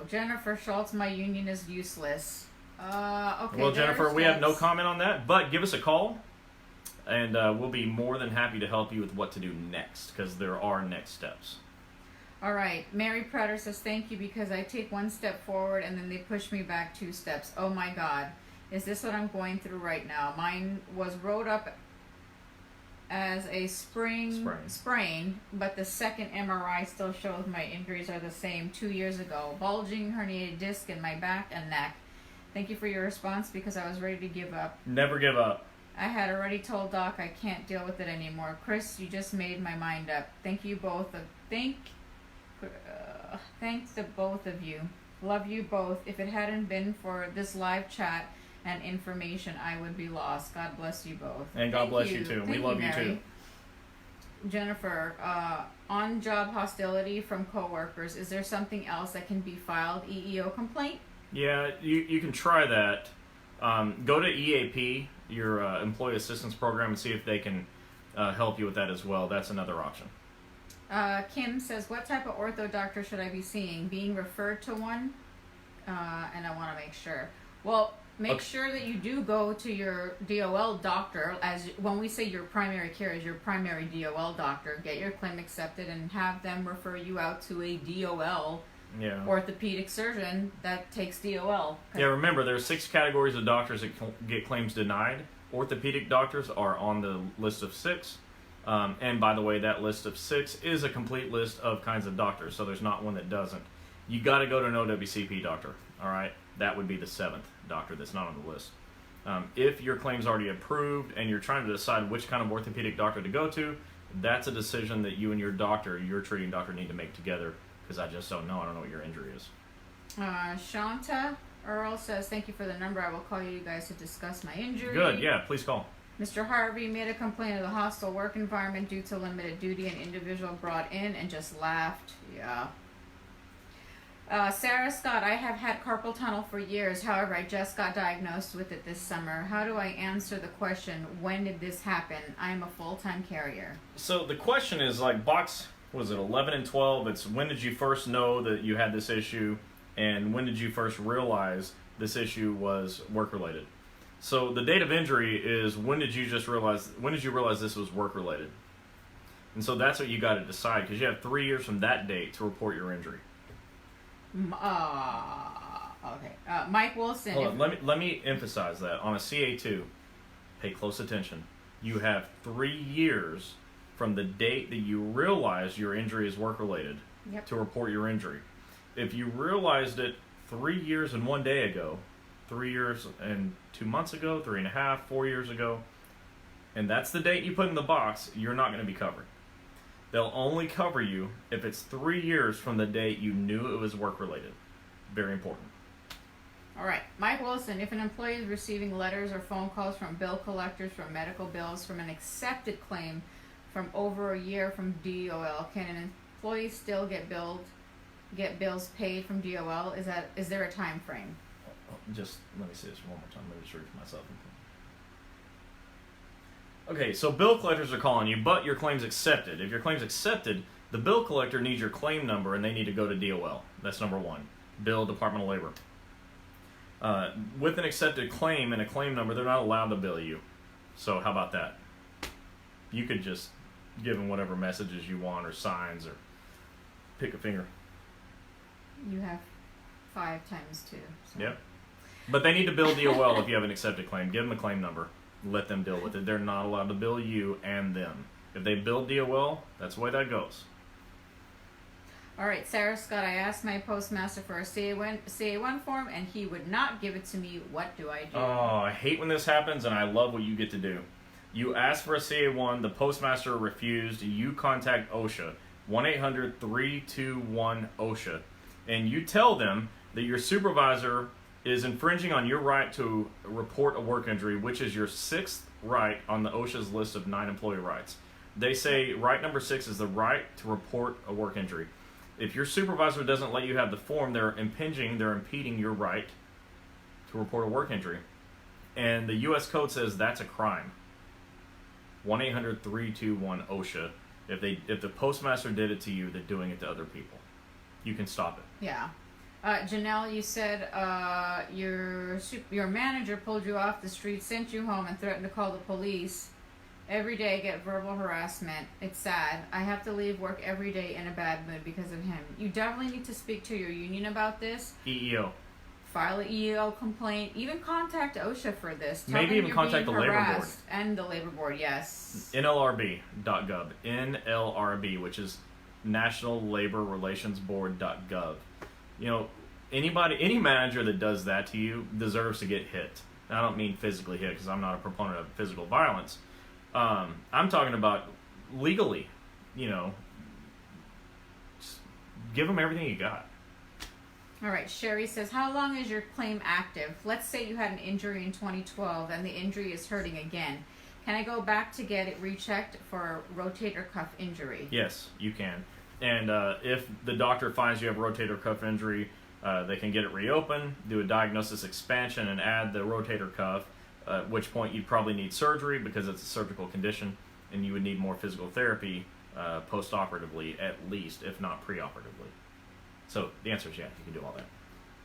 Jennifer Schultz, my union is useless. Okay. Well, Jennifer, we have no comment on that, but give us a call, and we'll be more than happy to help you with what to do next, because there are next steps. All right. Mary Prater says, thank you because I take one step forward and then they push me back 2 steps. Oh my God. Is this what I'm going through right now? Mine was wrote up as a sprain, but the second MRI still shows my injuries are the same 2 years ago. Bulging herniated disc in my back and neck. Thank you for your response because I was ready to give up. Never give up. I had already told Doc I can't deal with it anymore. Chris, you just made my mind up. Thank you both. Thanks to both of you. Love you both. If it hadn't been for this live chat and information, I would be lost. God bless you both. And God bless you too. We love you too. Jennifer, on-job hostility from coworkers. Is there something else that can be filed? EEO complaint? Yeah, you can try that. Go to EAP, your Employee Assistance Program, and see if they can help you with that as well. That's another option. Kim says, what type of ortho doctor should I be seeing? Being referred to one? And I want to make sure. Well, make sure that you do go to your DOL doctor. As when we say your primary care is your primary DOL doctor, get your claim accepted and have them refer you out to a DOL orthopedic surgeon that takes DOL. Yeah, remember, there are 6 categories of doctors that get claims denied. Orthopedic doctors are on the list of 6. And by the way, that list of 6 is a complete list of kinds of doctors, so there's not one that doesn't. You got to go to an OWCP doctor, all right? That would be the 7th doctor that's not on the list. If your claim's already approved and you're trying to decide which kind of orthopedic doctor to go to, that's a decision that you and your treating doctor, need to make together, because I just don't know. I don't know what your injury is. Shanta Earl says, thank you for the number. I will call you guys to discuss my injury. Good, yeah, please call. Mr. Harvey made a complaint of the hostile work environment due to limited duty. An individual brought in and just laughed. Yeah. Sarah Scott, I have had carpal tunnel for years. However, I just got diagnosed with it this summer. How do I answer the question, when did this happen? I am a full-time carrier. So the question is like box, was it 11 and 12? It's when did you first know that you had this issue, and when did you first realize this issue was work-related? So the date of injury is when did you realize this was work-related? And so that's what you got to decide, because you have 3 years from that date to report your injury. Okay. Mike Wilson. Hold on, let me emphasize that. On a CA2, pay close attention. You have 3 years from the date that you realize your injury is work-related to report your injury. If you realized it 3 years and 1 day ago, 3 years and 2 months ago, 3.5, 4 years ago, and that's the date you put in the box, you're not going to be covered. They'll only cover you if it's 3 years from the date you knew it was work-related. Very important. All right. Mike Wilson, if an employee is receiving letters or phone calls from bill collectors for medical bills from an accepted claim from over a year from DOL, can an employee still get bills paid from DOL? Is there a time frame? Just let me say this one more time. Let me just read for myself. Okay, so bill collectors are calling you, but your claim's accepted. If your claim's accepted, the bill collector needs your claim number, and they need to go to DOL. That's number 1. Bill, Department of Labor. With an accepted claim and a claim number, they're not allowed to bill you. So how about that? You could just give them whatever messages you want, or signs, or pick a finger. You have 5 times 2. So. Yep. But they need to bill DOL if you have an accepted claim. Give them a claim number. Let them deal with it. They're not allowed to bill you and them. If they bill DOL, that's the way that goes. All right, Sarah Scott, I asked my postmaster for a CA1 form, and he would not give it to me. What do I do? Oh, I hate when this happens, and I love what you get to do. You asked for a CA1, the postmaster refused, you contact OSHA, 1-800-321-OSHA, and you tell them that your supervisor is infringing on your right to report a work injury, which is your 6th right on the OSHA's list of 9 employee rights. They say right number 6 is the right to report a work injury. If your supervisor doesn't let you have the form, they're impeding your right to report a work injury. And the U.S. Code says that's a crime. 1-800-321-OSHA. If the postmaster did it to you, they're doing it to other people. You can stop it. Yeah. Janelle, you said your manager pulled you off the street, sent you home, and threatened to call the police. Every day I get verbal harassment. It's sad. I have to leave work every day in a bad mood because of him. You definitely need to speak to your union about this. EEO. File an EEO complaint. Even contact OSHA for this. Maybe even contact the labor board. And the labor board, yes. NLRB.gov. NLRB, which is National Labor Relations Board.gov. You know, any manager that does that to you deserves to get hit. I don't mean physically hit, because I'm not a proponent of physical violence. I'm talking about legally, just give them everything you got. All right, Sherry says, how long is your claim active? Let's say you had an injury in 2012 and the injury is hurting again. Can I go back to get it rechecked for rotator cuff injury? Yes, you can. And if the doctor finds you have rotator cuff injury, they can get it reopened, do a diagnosis expansion, and add the rotator cuff, at which point you'd probably need surgery because it's a surgical condition, and you would need more physical therapy post-operatively at least, if not pre-operatively. So the answer is yeah, you can do all that.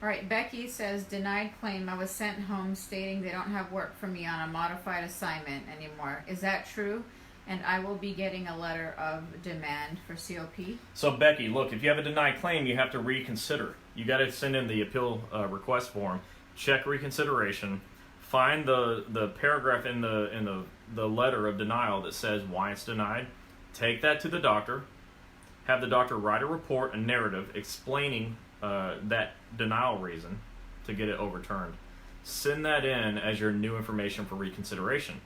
All right, Becky says, denied claim. I was sent home stating they don't have work for me on a modified assignment anymore. Is that true? And I will be getting a letter of demand for COP. So Becky, look, if you have a denied claim, you have to reconsider. You got to send in the appeal request form, check reconsideration, find the paragraph in the letter of denial that says why it's denied. Take that to the doctor. Have the doctor write a report, a narrative explaining that denial reason to get it overturned. Send that in as your new information for reconsideration.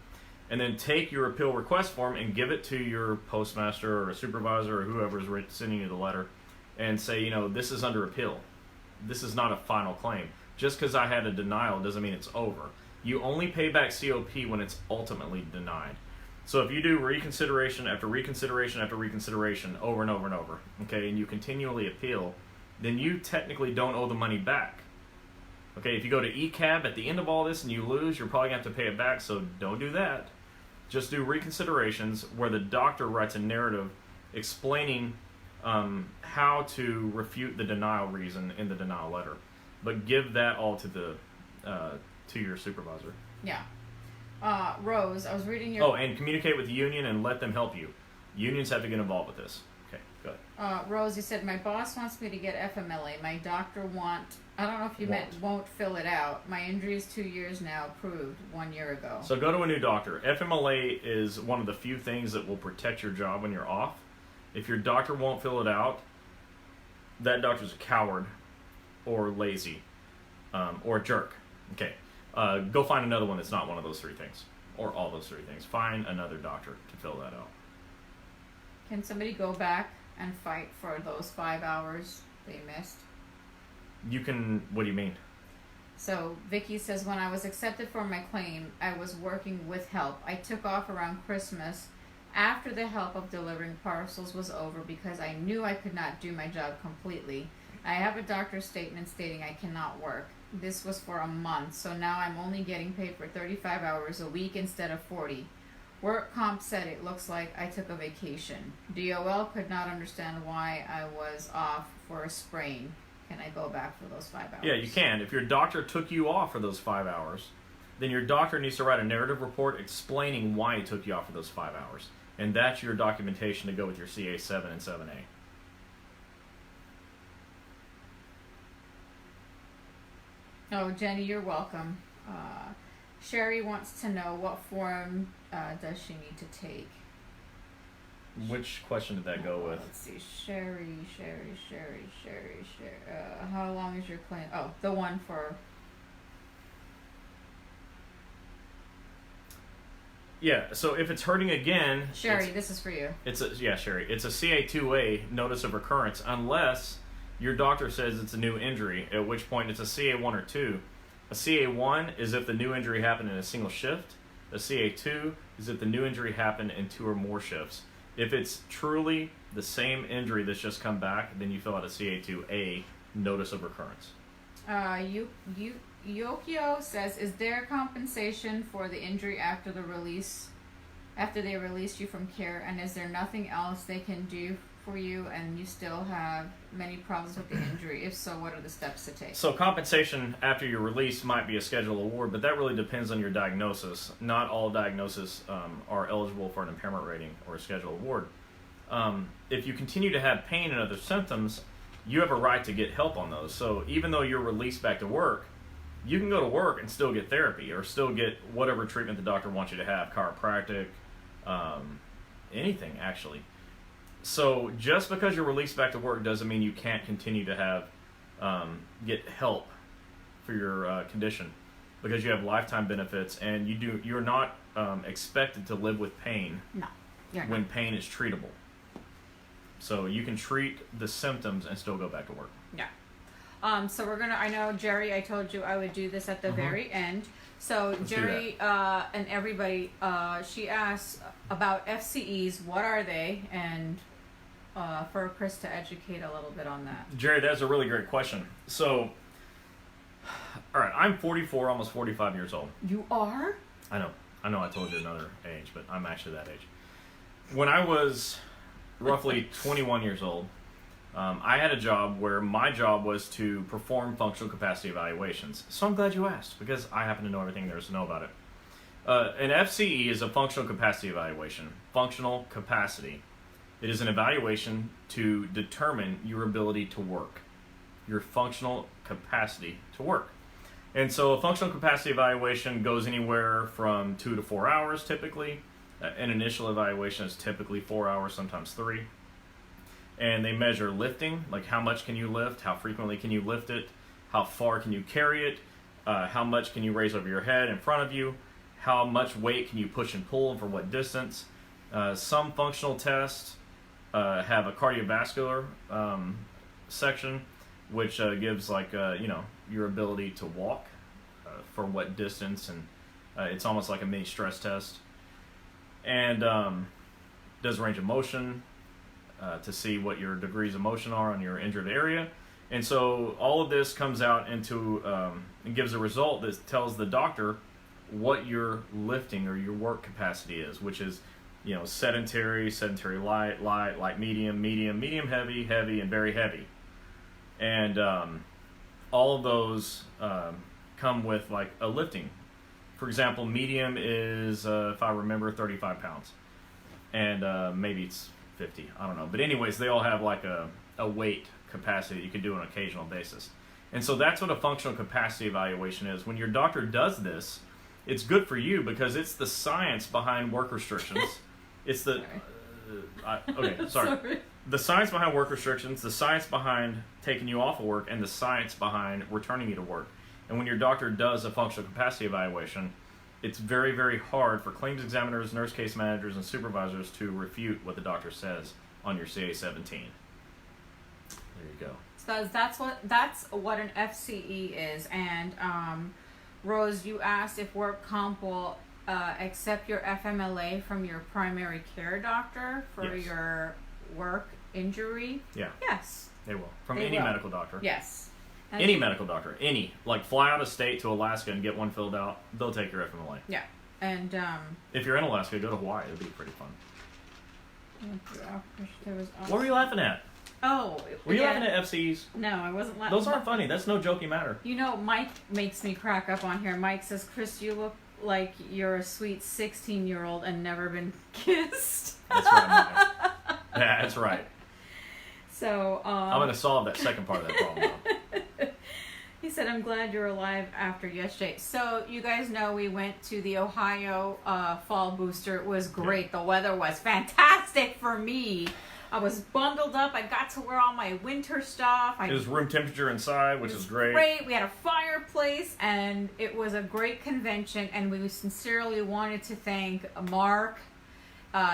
And then take your appeal request form and give it to your postmaster or a supervisor or whoever is sending you the letter and say, this is under appeal. This is not a final claim. Just because I had a denial doesn't mean it's over. You only pay back COP when it's ultimately denied. So if you do reconsideration after reconsideration after reconsideration over and over and over, okay, and you continually appeal, then you technically don't owe the money back. Okay, if you go to ECAB at the end of all this and you lose, you're probably going to have to pay it back, so don't do that. Just do reconsiderations where the doctor writes a narrative explaining how to refute the denial reason in the denial letter. But give that all to your supervisor. Yeah. Rose, I was reading your... Oh, and communicate with the union and let them help you. Unions have to get involved with this. Okay, go ahead. Rose, you said, my boss wants me to get FMLA. My doctor I don't know if you meant won't fill it out. My injury is 2 years now, approved 1 year ago. So go to a new doctor. FMLA is one of the few things that will protect your job when you're off. If your doctor won't fill it out, that doctor's a coward or lazy or a jerk. Okay. Go find another one that's not one of those three things or all those three things. Find another doctor to fill that out. Can somebody go back and fight for those 5 hours they missed? You can, what do you mean? So Vicky says, when I was accepted for my claim, I was working with help. I took off around Christmas after the help of delivering parcels was over because I knew I could not do my job completely. I have a doctor's statement stating I cannot work. This was for a month, so now I'm only getting paid for 35 hours a week instead of 40. Work comp said it looks like I took a vacation. DOL could not understand why I was off for a sprain. Can I go back for those 5 hours? Yeah, you can. If your doctor took you off for those 5 hours, then your doctor needs to write a narrative report explaining why he took you off for those 5 hours. And that's your documentation to go with your CA7 and 7A. Oh, Jenny, you're welcome. Sherry wants to know what form does she need to take? Which question did that go with? Let's see. Sherry. How long is your claim? Oh, the one for... Yeah, so if it's hurting again... Sherry, this is for you. Sherry. It's a CA2A, notice of recurrence, unless your doctor says it's a new injury, at which point it's a CA1 or 2. A CA1 is if the new injury happened in a single shift. A CA2 is if the new injury happened in 2 or more shifts. If it's truly the same injury that's just come back, then you fill out a CA2A, notice of recurrence. Yokio says, is there compensation for the injury after they released you from care, and is there nothing else they can do for you and you still have many problems with the injury? If so, what are the steps to take? So compensation after your release might be a scheduled award, but that really depends on your diagnosis. Not all diagnoses are eligible for an impairment rating or a scheduled award. If you continue to have pain and other symptoms, you have a right to get help on those. So even though you're released back to work, you can go to work and still get therapy or still get whatever treatment the doctor wants you to have, chiropractic, anything actually. So just because you're released back to work doesn't mean you can't continue to have get help for your condition, because you have lifetime benefits and you're not expected to live with pain. No, you're when not. Pain is treatable. So you can treat the symptoms and still go back to work. Yeah. So we're gonna. I know Jerry. I told you I would do this at the very end. So Let's do Jerry and everybody. She asked about FCEs. What are they? And for Chris to educate a little bit on that. Jerry, that's a really great question. So, all right, I'm 44, almost 45 years old. You are? I know I told you another age, but I'm actually that age. When I was roughly 21 years old, I had a job where my job was to perform functional capacity evaluations. So I'm glad you asked, because I happen to know everything there is to know about it. An FCE is a functional capacity evaluation. Functional capacity. It is an evaluation to determine your ability to work, your functional capacity to work. And so a functional capacity evaluation goes anywhere from 2 to 4 hours typically. An initial evaluation is typically 4 hours, sometimes 3. And they measure lifting, like how much can you lift, how frequently can you lift it, how far can you carry it, how much can you raise over your head in front of you, how much weight can you push and pull, for what distance. Some functional tests have a cardiovascular section, which gives your ability to walk for what distance, and it's almost like a mini stress test. And does range of motion to see what your degrees of motion are on your injured area. And so all of this comes out into and gives a result that tells the doctor what your lifting or your work capacity is, which is sedentary, light, medium, heavy, and very heavy. And all of those come with like a lifting. For example, medium is, if I remember, 35 pounds. And maybe it's 50, I don't know. But anyways, they all have like a weight capacity that you can do on an occasional basis. And so that's what a functional capacity evaluation is. When your doctor does this, it's good for you because it's the science behind work restrictions. It's the sorry. The science behind work restrictions, the science behind taking you off of work, and the science behind returning you to work. And when your doctor does a functional capacity evaluation, it's very, very hard for claims examiners, nurse case managers, and supervisors to refute what the doctor says on your CA-17. There you go. So that's what an FCE is. And Rose, you asked if work comp will accept your FMLA from your primary care doctor for your work injury. Yeah. Yes. They will. From any medical doctor. Yes. Any medical doctor. Any. Like fly out of state to Alaska and get one filled out. They'll take your FMLA. Yeah. And if you're in Alaska, go to Hawaii. It'll be pretty fun. What were you laughing at? Oh. Were you laughing at FCs? No, I wasn't laughing. Those aren't funny. That's no joking matter. Mike makes me crack up on here. Mike says, Chris, you look like you're a sweet 16-year-old and never been kissed. That's right, Mike. Yeah, that's right. So, I'm going to solve that second part of that problem, though. He said, I'm glad you're alive after yesterday. So, you guys know we went to the Ohio Fall Booster. It was great. Yeah. The weather was fantastic for me. I was bundled up. I got to wear all my winter stuff. It was room temperature inside, which is great. We had a fireplace, and it was a great convention. And we sincerely wanted to thank Mark,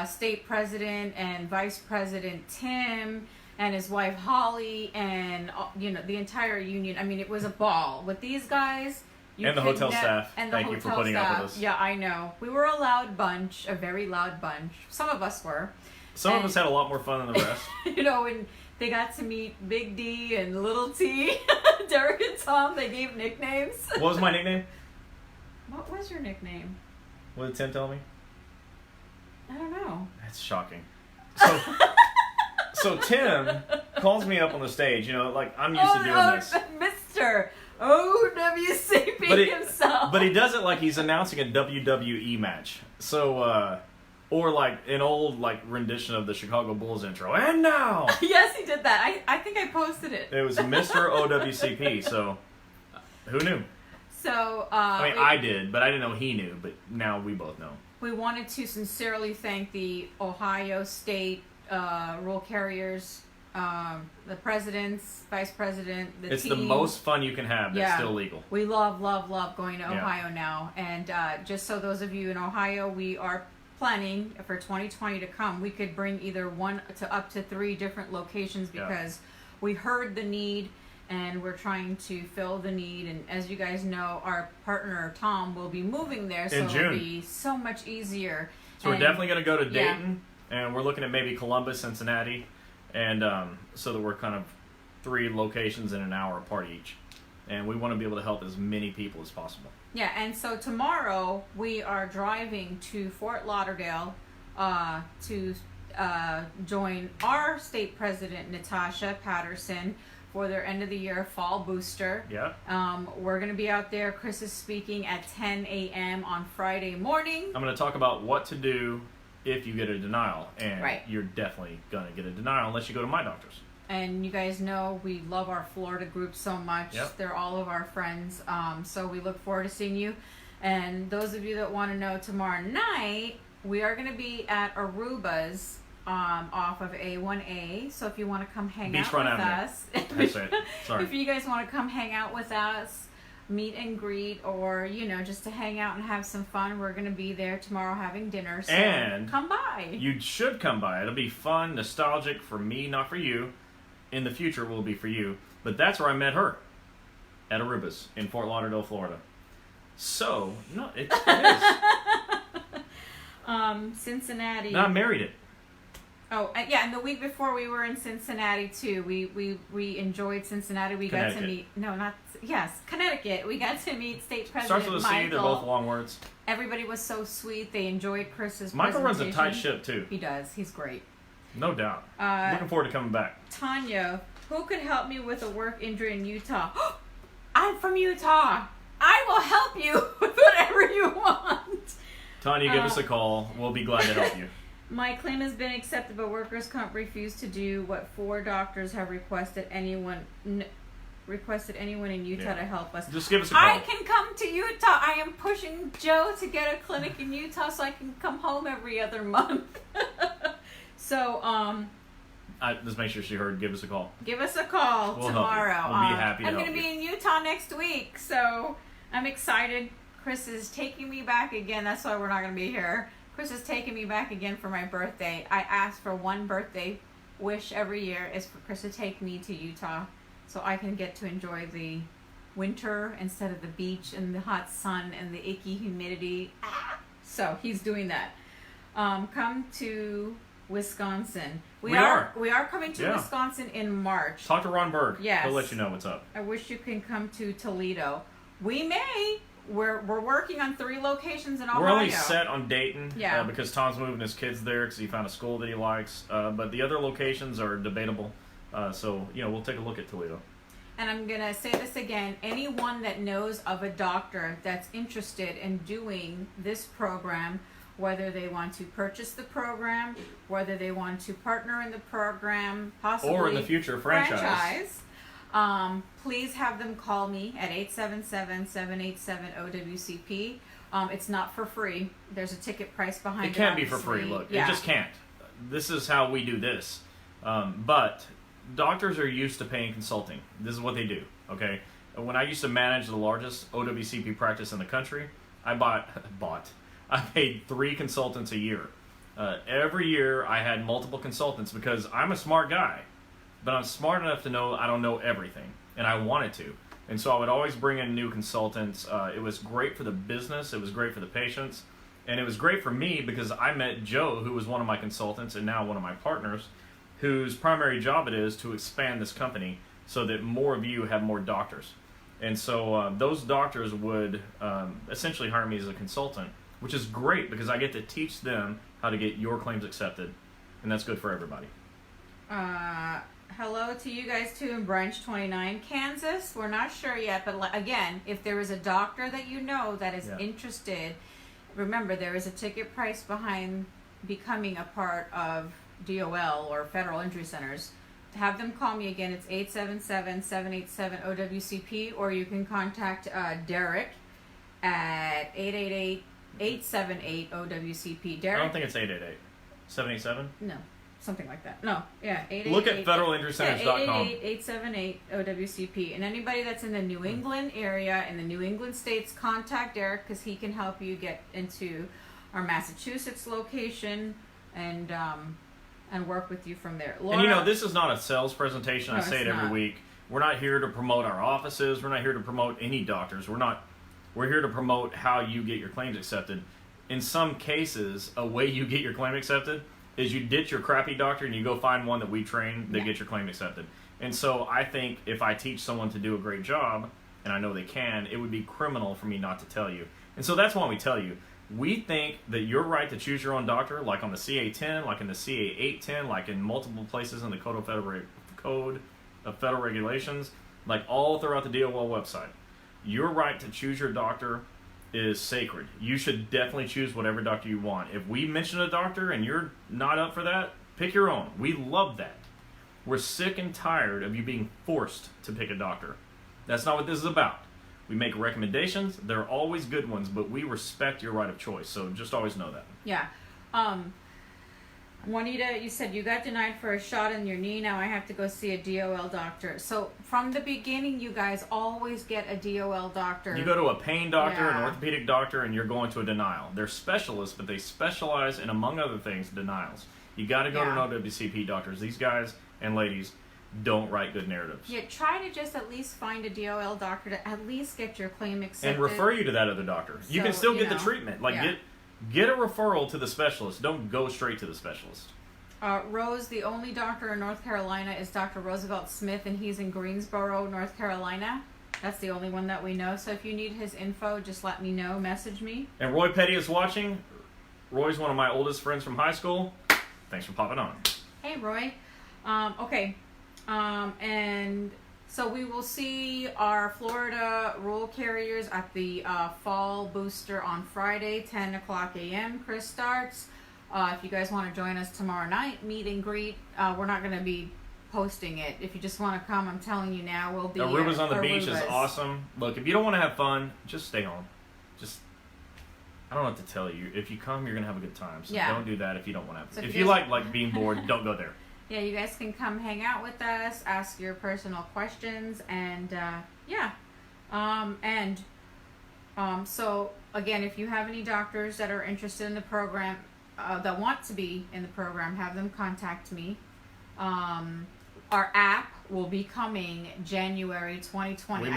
State President and Vice President Tim, and his wife Holly, and the entire union. I mean, it was a ball with these guys. And the hotel staff. Thank you for putting up with us. Yeah, I know. We were a loud bunch, a very loud bunch. Some of us were. Some of us had a lot more fun than the rest. And they got to meet Big D and Little T, Derek and Tom. They gave nicknames. What was my nickname? What was your nickname? What did Tim tell me? I don't know. That's shocking. So Tim calls me up on the stage. Like I'm used to doing this. Mr. OWCP himself. But he does it like he's announcing a WWE match. So, or like an old rendition of the Chicago Bulls intro. And now! Yes, he did that. I think I posted it. It was Mr. OWCP, so who knew? So, I did, but I didn't know he knew, but now we both know. We wanted to sincerely thank the Ohio State rural carriers, the presidents, vice president, the It's team. the most fun you can have that's still legal. We love going to Ohio now. And just so those of you in Ohio, we are planning for 2020 to come. We could bring either 1 to up to 3 different locations because we heard the need, and we're trying to fill the need. And as you guys know, our partner Tom will be moving there, so it'll be so much easier. So we're definitely going to go to Dayton, and we're looking at maybe Columbus, Cincinnati, and so that we're kind of 3 locations in an hour apart each. And we want to be able to help as many people as possible. Yeah, and so tomorrow we are driving to Fort Lauderdale to join our state president, Natasha Patterson, for their end of the year fall booster. Yeah. We're going to be out there. Chris is speaking at 10 a.m. on Friday morning. I'm going to talk about what to do if you get a denial. And right. You're definitely going to get a denial unless you go to my doctor's. And you guys know we love our Florida group so much. Yep. They're all of our friends. So we look forward to seeing you. And those of you that want to know, tomorrow night, we are going to be at Aruba's off of A1A. So if you want to come hang out with us. That's it. Sorry. If you guys want to come hang out with us, meet and greet, or, just to hang out and have some fun, we're going to be there tomorrow having dinner. So and come by. You should come by. It'll be fun, nostalgic for me, not for you. In the future, will be for you. But that's where I met her. At Aruba's in Fort Lauderdale, Florida. So, no, it is. Cincinnati. No, I married it. Oh, yeah, and the week before we were in Cincinnati, too. We enjoyed Cincinnati. We got to meet... Connecticut. We got to meet State President Starts with a Michael. C, they're both long words. Everybody was so sweet. They enjoyed Chris's Michael presentation. runs a tight ship, too. He does. He's great. No doubt. Looking forward to coming back. Tanya, who could help me with a work injury in Utah? I'm from Utah. I will help you with whatever you want. Tanya, give us a call. We'll be glad to help you. My claim has been accepted, but workers' comp refused to do what 4 doctors have requested anyone in Utah to help us. Just give us a call. I can come to Utah. I am pushing Joe to get a clinic in Utah so I can come home every other month. So, just make sure she heard. Give us a call. Give us a call tomorrow. We'll be happy to I'm help going to you. be in Utah next week, so I'm excited. Chris is taking me back again. That's why we're not going to be here. Chris is taking me back again for my birthday. I ask for one birthday wish every year is for Chris to take me to Utah so I can get to enjoy the winter instead of the beach and the hot sun and the icky humidity. So he's doing that. Come to Wisconsin. We are coming to Wisconsin in March. Talk to Ron Berg. Yes. He'll let you know what's up. I wish you can come to Toledo. We may. We're working on 3 locations in Ohio. We're only set on Dayton because Tom's moving his kids there because he found a school that he likes. But the other locations are debatable. So we'll take a look at Toledo. And I'm going to say this again. Anyone that knows of a doctor that's interested in doing this program, whether they want to purchase the program, whether they want to partner in the program, possibly or in the future franchise. Please have them call me at 877-787-OWCP. It's not for free. There's a ticket price behind it. It can't be for free. Look, it just can't. This is how we do this. But doctors are used to paying consulting. This is what they do. Okay. When I used to manage the largest OWCP practice in the country, I paid 3 consultants a year. Every year I had multiple consultants because I'm a smart guy, but I'm smart enough to know I don't know everything, and I wanted to. And so I would always bring in new consultants. It was great for the business, it was great for the patients, and it was great for me because I met Joe, who was one of my consultants and now one of my partners, whose primary job it is to expand this company so that more of you have more doctors. And so those doctors would essentially hire me as a consultant, which is great because I get to teach them how to get your claims accepted, and that's good for everybody. Hello to you guys too in Branch 29, Kansas. We're not sure yet, but again, if there is a doctor that you know that is interested, remember there is a ticket price behind becoming a part of DOL or Federal Injury Centers. Have them call me again. It's 877-787-OWCP, or you can contact Derek at 888-878-OWCP. Derek? I don't think it's 888. 787? No. Something like that. No. Yeah. 888. Look at federalinjurycenters.com. 888-878-OWCP. And anybody that's in the New England area, in the New England states, contact Derek because he can help you get into our Massachusetts location and work with you from there. Laura, and this is not a sales presentation. I say it every week. We're not here to promote our offices. We're not here to promote any doctors. We're here to promote how you get your claims accepted. In some cases, a way you get your claim accepted is you ditch your crappy doctor and you go find one that we train that gets your claim accepted. And so I think if I teach someone to do a great job, and I know they can, it would be criminal for me not to tell you. And so that's why we tell you. We think that your right to choose your own doctor, like on the CA-10, like in the CA-810, like in multiple places in the Code of Federal Regulations, like all throughout the DOL website. Your right to choose your doctor is sacred. You should definitely choose whatever doctor you want. If we mention a doctor and you're not up for that, pick your own. We love that. We're sick and tired of you being forced to pick a doctor. That's not what this is about. We make recommendations. They're always good ones, but we respect your right of choice. So just always know that. Yeah. Juanita, you said you got denied for a shot in your knee. Now I have to go see a DOL doctor. So from the beginning, you guys always get a DOL doctor. You go to a pain doctor, an orthopedic doctor, and you're going to a denial. They're specialists, but they specialize in, among other things, denials. You got to go to an OWCP doctors. These guys and ladies don't write good narratives. Yeah, try to just at least find a DOL doctor to at least get your claim accepted. And refer you to that other doctor. So, you can still get the treatment. Like, get a referral to the specialist. Don't go straight to the specialist. Rose, the only doctor in North Carolina is Dr. Roosevelt Smith, and he's in Greensboro, North Carolina. That's the only one that we know. So if you need his info, just let me know. Message me. And Roy Petty is watching. Roy's one of my oldest friends from high school. Thanks for popping on. Hey, Roy. Okay. And so we will see our Florida rural carriers at the fall booster on Friday, 10 o'clock a.m. Chris starts. If you guys want to join us tomorrow night, meet and greet. We're not going to be posting it. If you just want to come, I'm telling you now, we'll be Aruba's on the beach is awesome. Look, if you don't want to have fun, just stay home. I don't know what to tell you. If you come, you're going to have a good time. So don't do that if you don't want to have fun. If you like being bored, don't go there. Yeah, you guys can come hang out with us, ask your personal questions, and so again, if you have any doctors that are interested in the program, that want to be in the program, have them contact me. Our app will be coming January 2020. We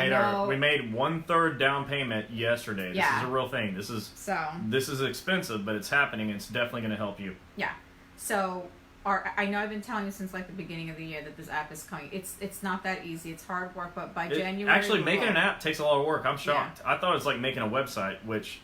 made 1/3 down payment yesterday. This is a real thing. This is expensive, but it's happening. It's definitely going to help you. Yeah. So I know I've been telling you since like the beginning of the year that this app is coming. It's not that easy. It's hard work, but by January... Actually, making an app takes a lot of work. I'm shocked. Yeah. I thought it was like making a website, which,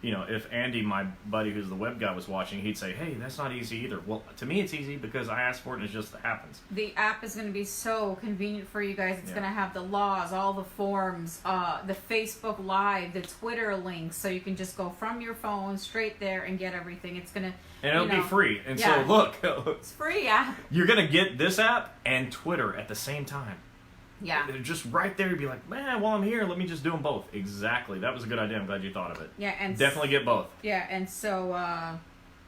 if Andy, my buddy who's the web guy, was watching, he'd say, hey, that's not easy either. Well, to me, it's easy because I asked for it and it just happens. The app is going to be so convenient for you guys. It's going to have the laws, all the forms, the Facebook Live, the Twitter links, so you can just go from your phone straight there and get everything. It's going to... And it'll be free. And so, look. It's free, yeah. You're going to get this app and Twitter at the same time. Yeah. Just right there, you'd be like, man, while I'm here, let me just do them both. Exactly. That was a good idea. I'm glad you thought of it. Yeah, and definitely get both. Yeah, and so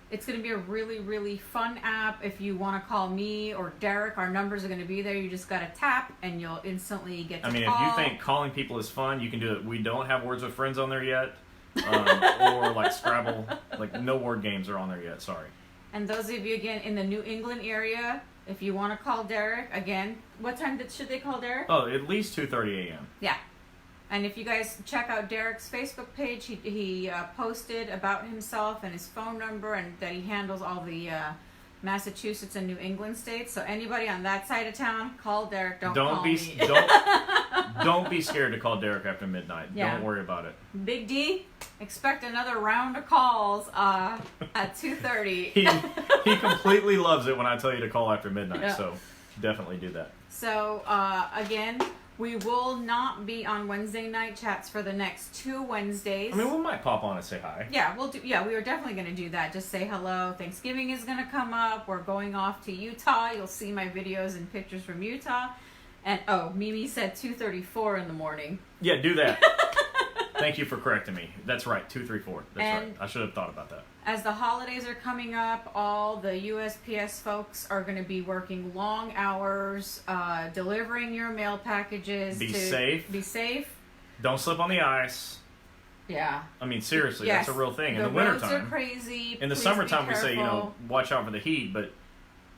it's going to be a really, really fun app. If you want to call me or Derek, our numbers are going to be there. You just got to tap, and you'll instantly get to call. If you think calling people is fun, you can do it. We don't have Words with Friends on there yet. Or like Scrabble, like no word games are on there yet. Sorry. And those of you again in the New England area, if you want to call Derek again, what time should they call Derek? Oh, at least 2:30 a.m. Yeah. And if you guys check out Derek's Facebook page, he posted about himself and his phone number, and that he handles all the Massachusetts and New England states. So anybody on that side of town, call Derek. Don't call me. Don't be scared to call Derek after midnight. Yeah. Don't worry about it. Big D, expect another round of calls at 2:30. He completely loves it when I tell you to call after midnight. So definitely do that. So again, we will not be on Wednesday night chats for the next 2 Wednesdays. We might pop on and say hi. Yeah, we'll do. Yeah, we are definitely going to do that. Just say hello. Thanksgiving is going to come up. We're going off to Utah. You'll see my videos and pictures from Utah. And Mimi said 2:34 in the morning. Yeah, do that. Thank you for correcting me. That's right, 2:34. That's right. I should have thought about that. As the holidays are coming up, all the USPS folks are going to be working long hours, delivering your mail packages. Be safe. Be safe. Don't slip on the ice. Yeah. Seriously, that's a real thing. In the wintertime. The roads are crazy. In the summertime, we say, watch out for the heat, but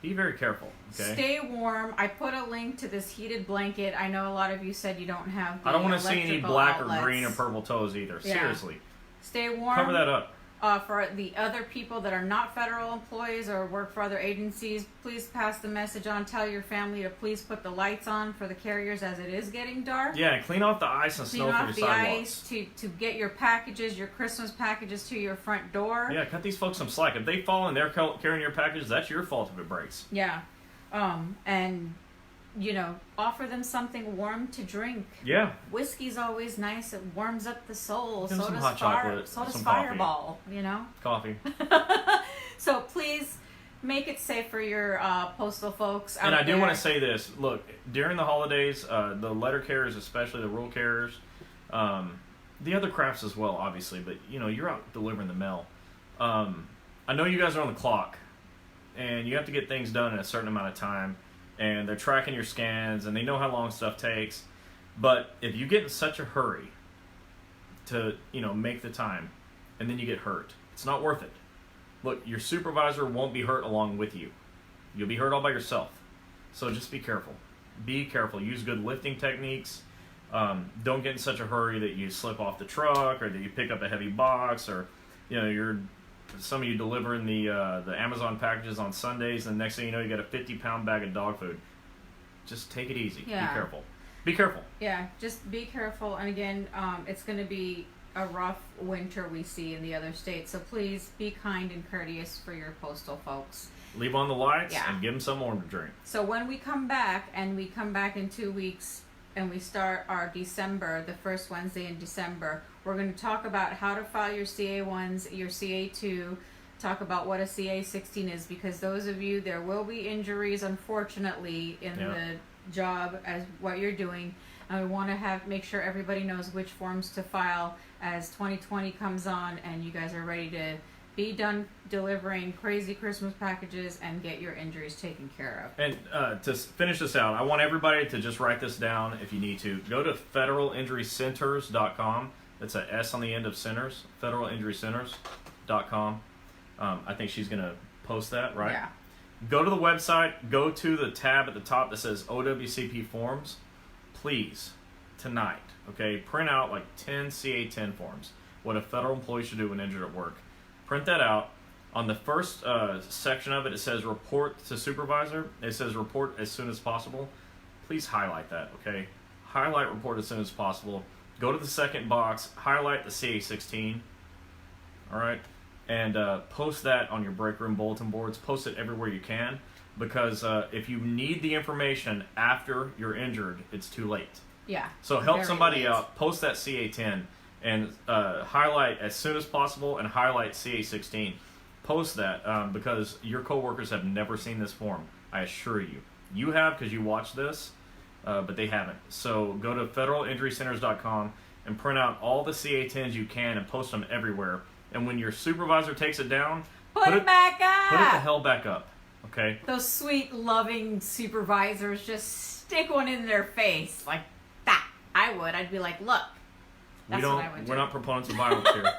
Be very careful, okay? Stay warm. I put a link to this heated blanket. I know a lot of you said you don't have the I don't want to see any black outlets. or green or purple toes either. Yeah. Seriously. Stay warm. Cover that up. For the other people that are not federal employees or work for other agencies, please pass the message on. Tell your family to please put the lights on for the carriers as it is getting dark. Yeah, and clean off the ice and snow for your sidewalks. Ice to get your packages, your Christmas packages to your front door. Yeah, cut these folks some slack. If they fall and they're carrying your packages, that's your fault if it breaks. Yeah. And, offer them something warm to drink. Yeah. Whiskey's always nice. It warms up the soul. Give So some does hot chocolate, so does some Fireball, Coffee. So please make it safe for your postal folks out And I do there. want to say this. Look, during the holidays, the letter carriers, especially the rural carriers, the other crafts as well, obviously, but, you're out delivering the mail. I know you guys are on the clock, and you have to get things done in a certain amount of time, and they're tracking your scans, and they know how long stuff takes. But if you get in such a hurry to, make the time, and then you get hurt, it's not worth it. Look, your supervisor won't be hurt along with you. You'll be hurt all by yourself. So just be careful. Be careful. Use good lifting techniques. Don't get in such a hurry that you slip off the truck, or that you pick up a heavy box, or, some of you delivering the Amazon packages on Sundays, and the next thing you know, you got a 50-pound bag of dog food. Just take it easy. Yeah. Be careful. Be careful. Yeah, just be careful. And again, it's going to be a rough winter we see in the other states. So please be kind and courteous for your postal folks. Leave on the lights Yeah. and give them something warm to drink. So when we come back, and we come back in 2 weeks, and we start our December, the first Wednesday in December, we're going to talk about how to file your CA1s, your CA2, talk about what a CA16 is, because those of you, there will be injuries, unfortunately, in the job as what you're doing. And we want to make sure everybody knows which forms to file as 2020 comes on, and you guys are ready to be done delivering crazy Christmas packages and get your injuries taken care of. And to finish this out, I want everybody to just write this down if you need to. Go to federalinjurycenters.com. That's a S on the end of centers, federalinjurycenters.com. I think she's going to post that, right? Yeah. Go to the website, go to the tab at the top that says OWCP Forms. Please, tonight, okay, print out like 10 CA10 forms, what a federal employee should do when injured at work. Print that out. On the first section of it, it says report to supervisor. It says report as soon as possible. Please highlight that, okay? Highlight report as soon as possible. Go to the second box, highlight the CA16, all right? And post that on your break room bulletin boards. Post it everywhere you can, because if you need the information after you're injured, it's too late. Yeah. So help very somebody late. out. Post that CA10 and highlight as soon as possible, and highlight CA16. Post that because your coworkers have never seen this form. I assure you. You have, because you watched this, but they haven't. So go to federalinjurycenters.com and print out all the CA10s you can and post them everywhere. And when your supervisor takes it down, Put it back up. Put it the hell back up, okay? Those sweet, loving supervisors just stick one in their face like that. I would. I'd be like, look. That's what I would do. We're not proponents of violence here.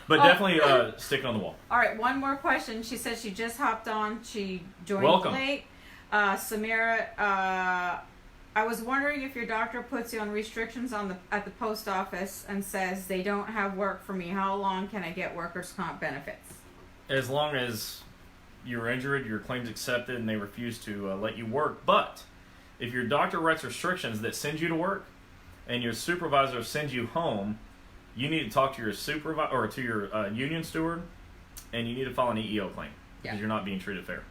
But definitely stick it on the wall. All right, one more question. She says she just hopped on. She joined Welcome. late. Samira, I was wondering if your doctor puts you on restrictions at the post office and says they don't have work for me. How long can I get workers' comp benefits? As long as you're injured, your claim's accepted, and they refuse to let you work. But if your doctor writes restrictions that send you to work, and your supervisor sends you home, you need to talk to your supervisor or to your union steward, and you need to file an EEO claim because you're not being treated fair.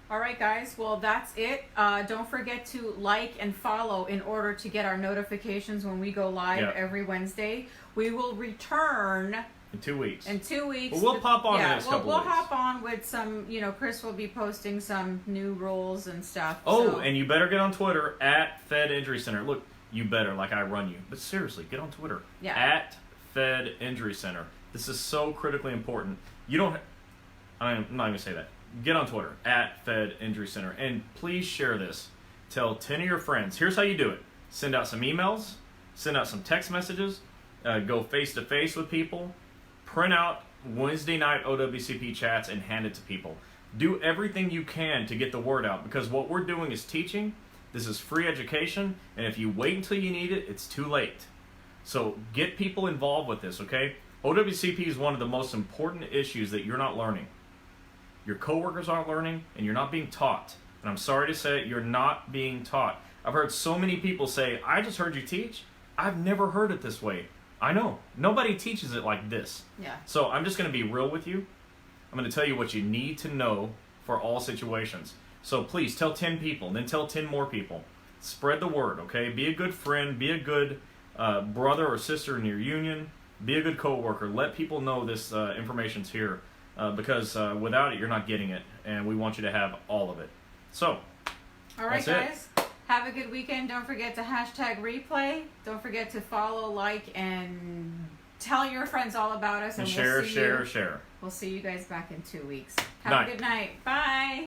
All right, guys. Well, that's it. Don't forget to like and follow in order to get our notifications when we go live every Wednesday. We will return in 2 weeks. Well, we'll pop on the next couple we'll weeks. hop on with some, Chris will be posting some new rules and stuff. Oh, and you better get on Twitter at Fed Injury Center. Look, you better, like I run you. But seriously, get on Twitter. Yeah. At Fed Injury Center. This is so critically important. I'm not even going to say that. Get on Twitter, at Fed Injury Center. And please share this. Tell 10 of your friends. Here's how you do it. Send out some emails. Send out some text messages. Go face-to-face with people. Print out Wednesday night OWCP chats and hand it to people. Do everything you can to get the word out, because what we're doing is teaching. This is free education, and if you wait until you need it, it's too late. So get people involved with this, okay? OWCP is one of the most important issues that you're not learning. Your coworkers aren't learning, and you're not being taught. And I'm sorry to say it, you're not being taught. I've heard so many people say, I just heard you teach. I've never heard it this way. I know. Nobody teaches it like this. Yeah. So I'm just going to be real with you. I'm going to tell you what you need to know for all situations. So please tell 10 people, and then tell 10 more people. Spread the word, okay? Be a good friend. Be a good brother or sister in your union. Be a good coworker. Let people know this information's here, because without it, you're not getting it, and we want you to have all of it. So, all right, that's guys. Have a good weekend. Don't forget to #replay. Don't forget to follow, like, and tell your friends all about us. And we'll share. We'll see you guys back in 2 weeks. Have Night. a good night. Bye.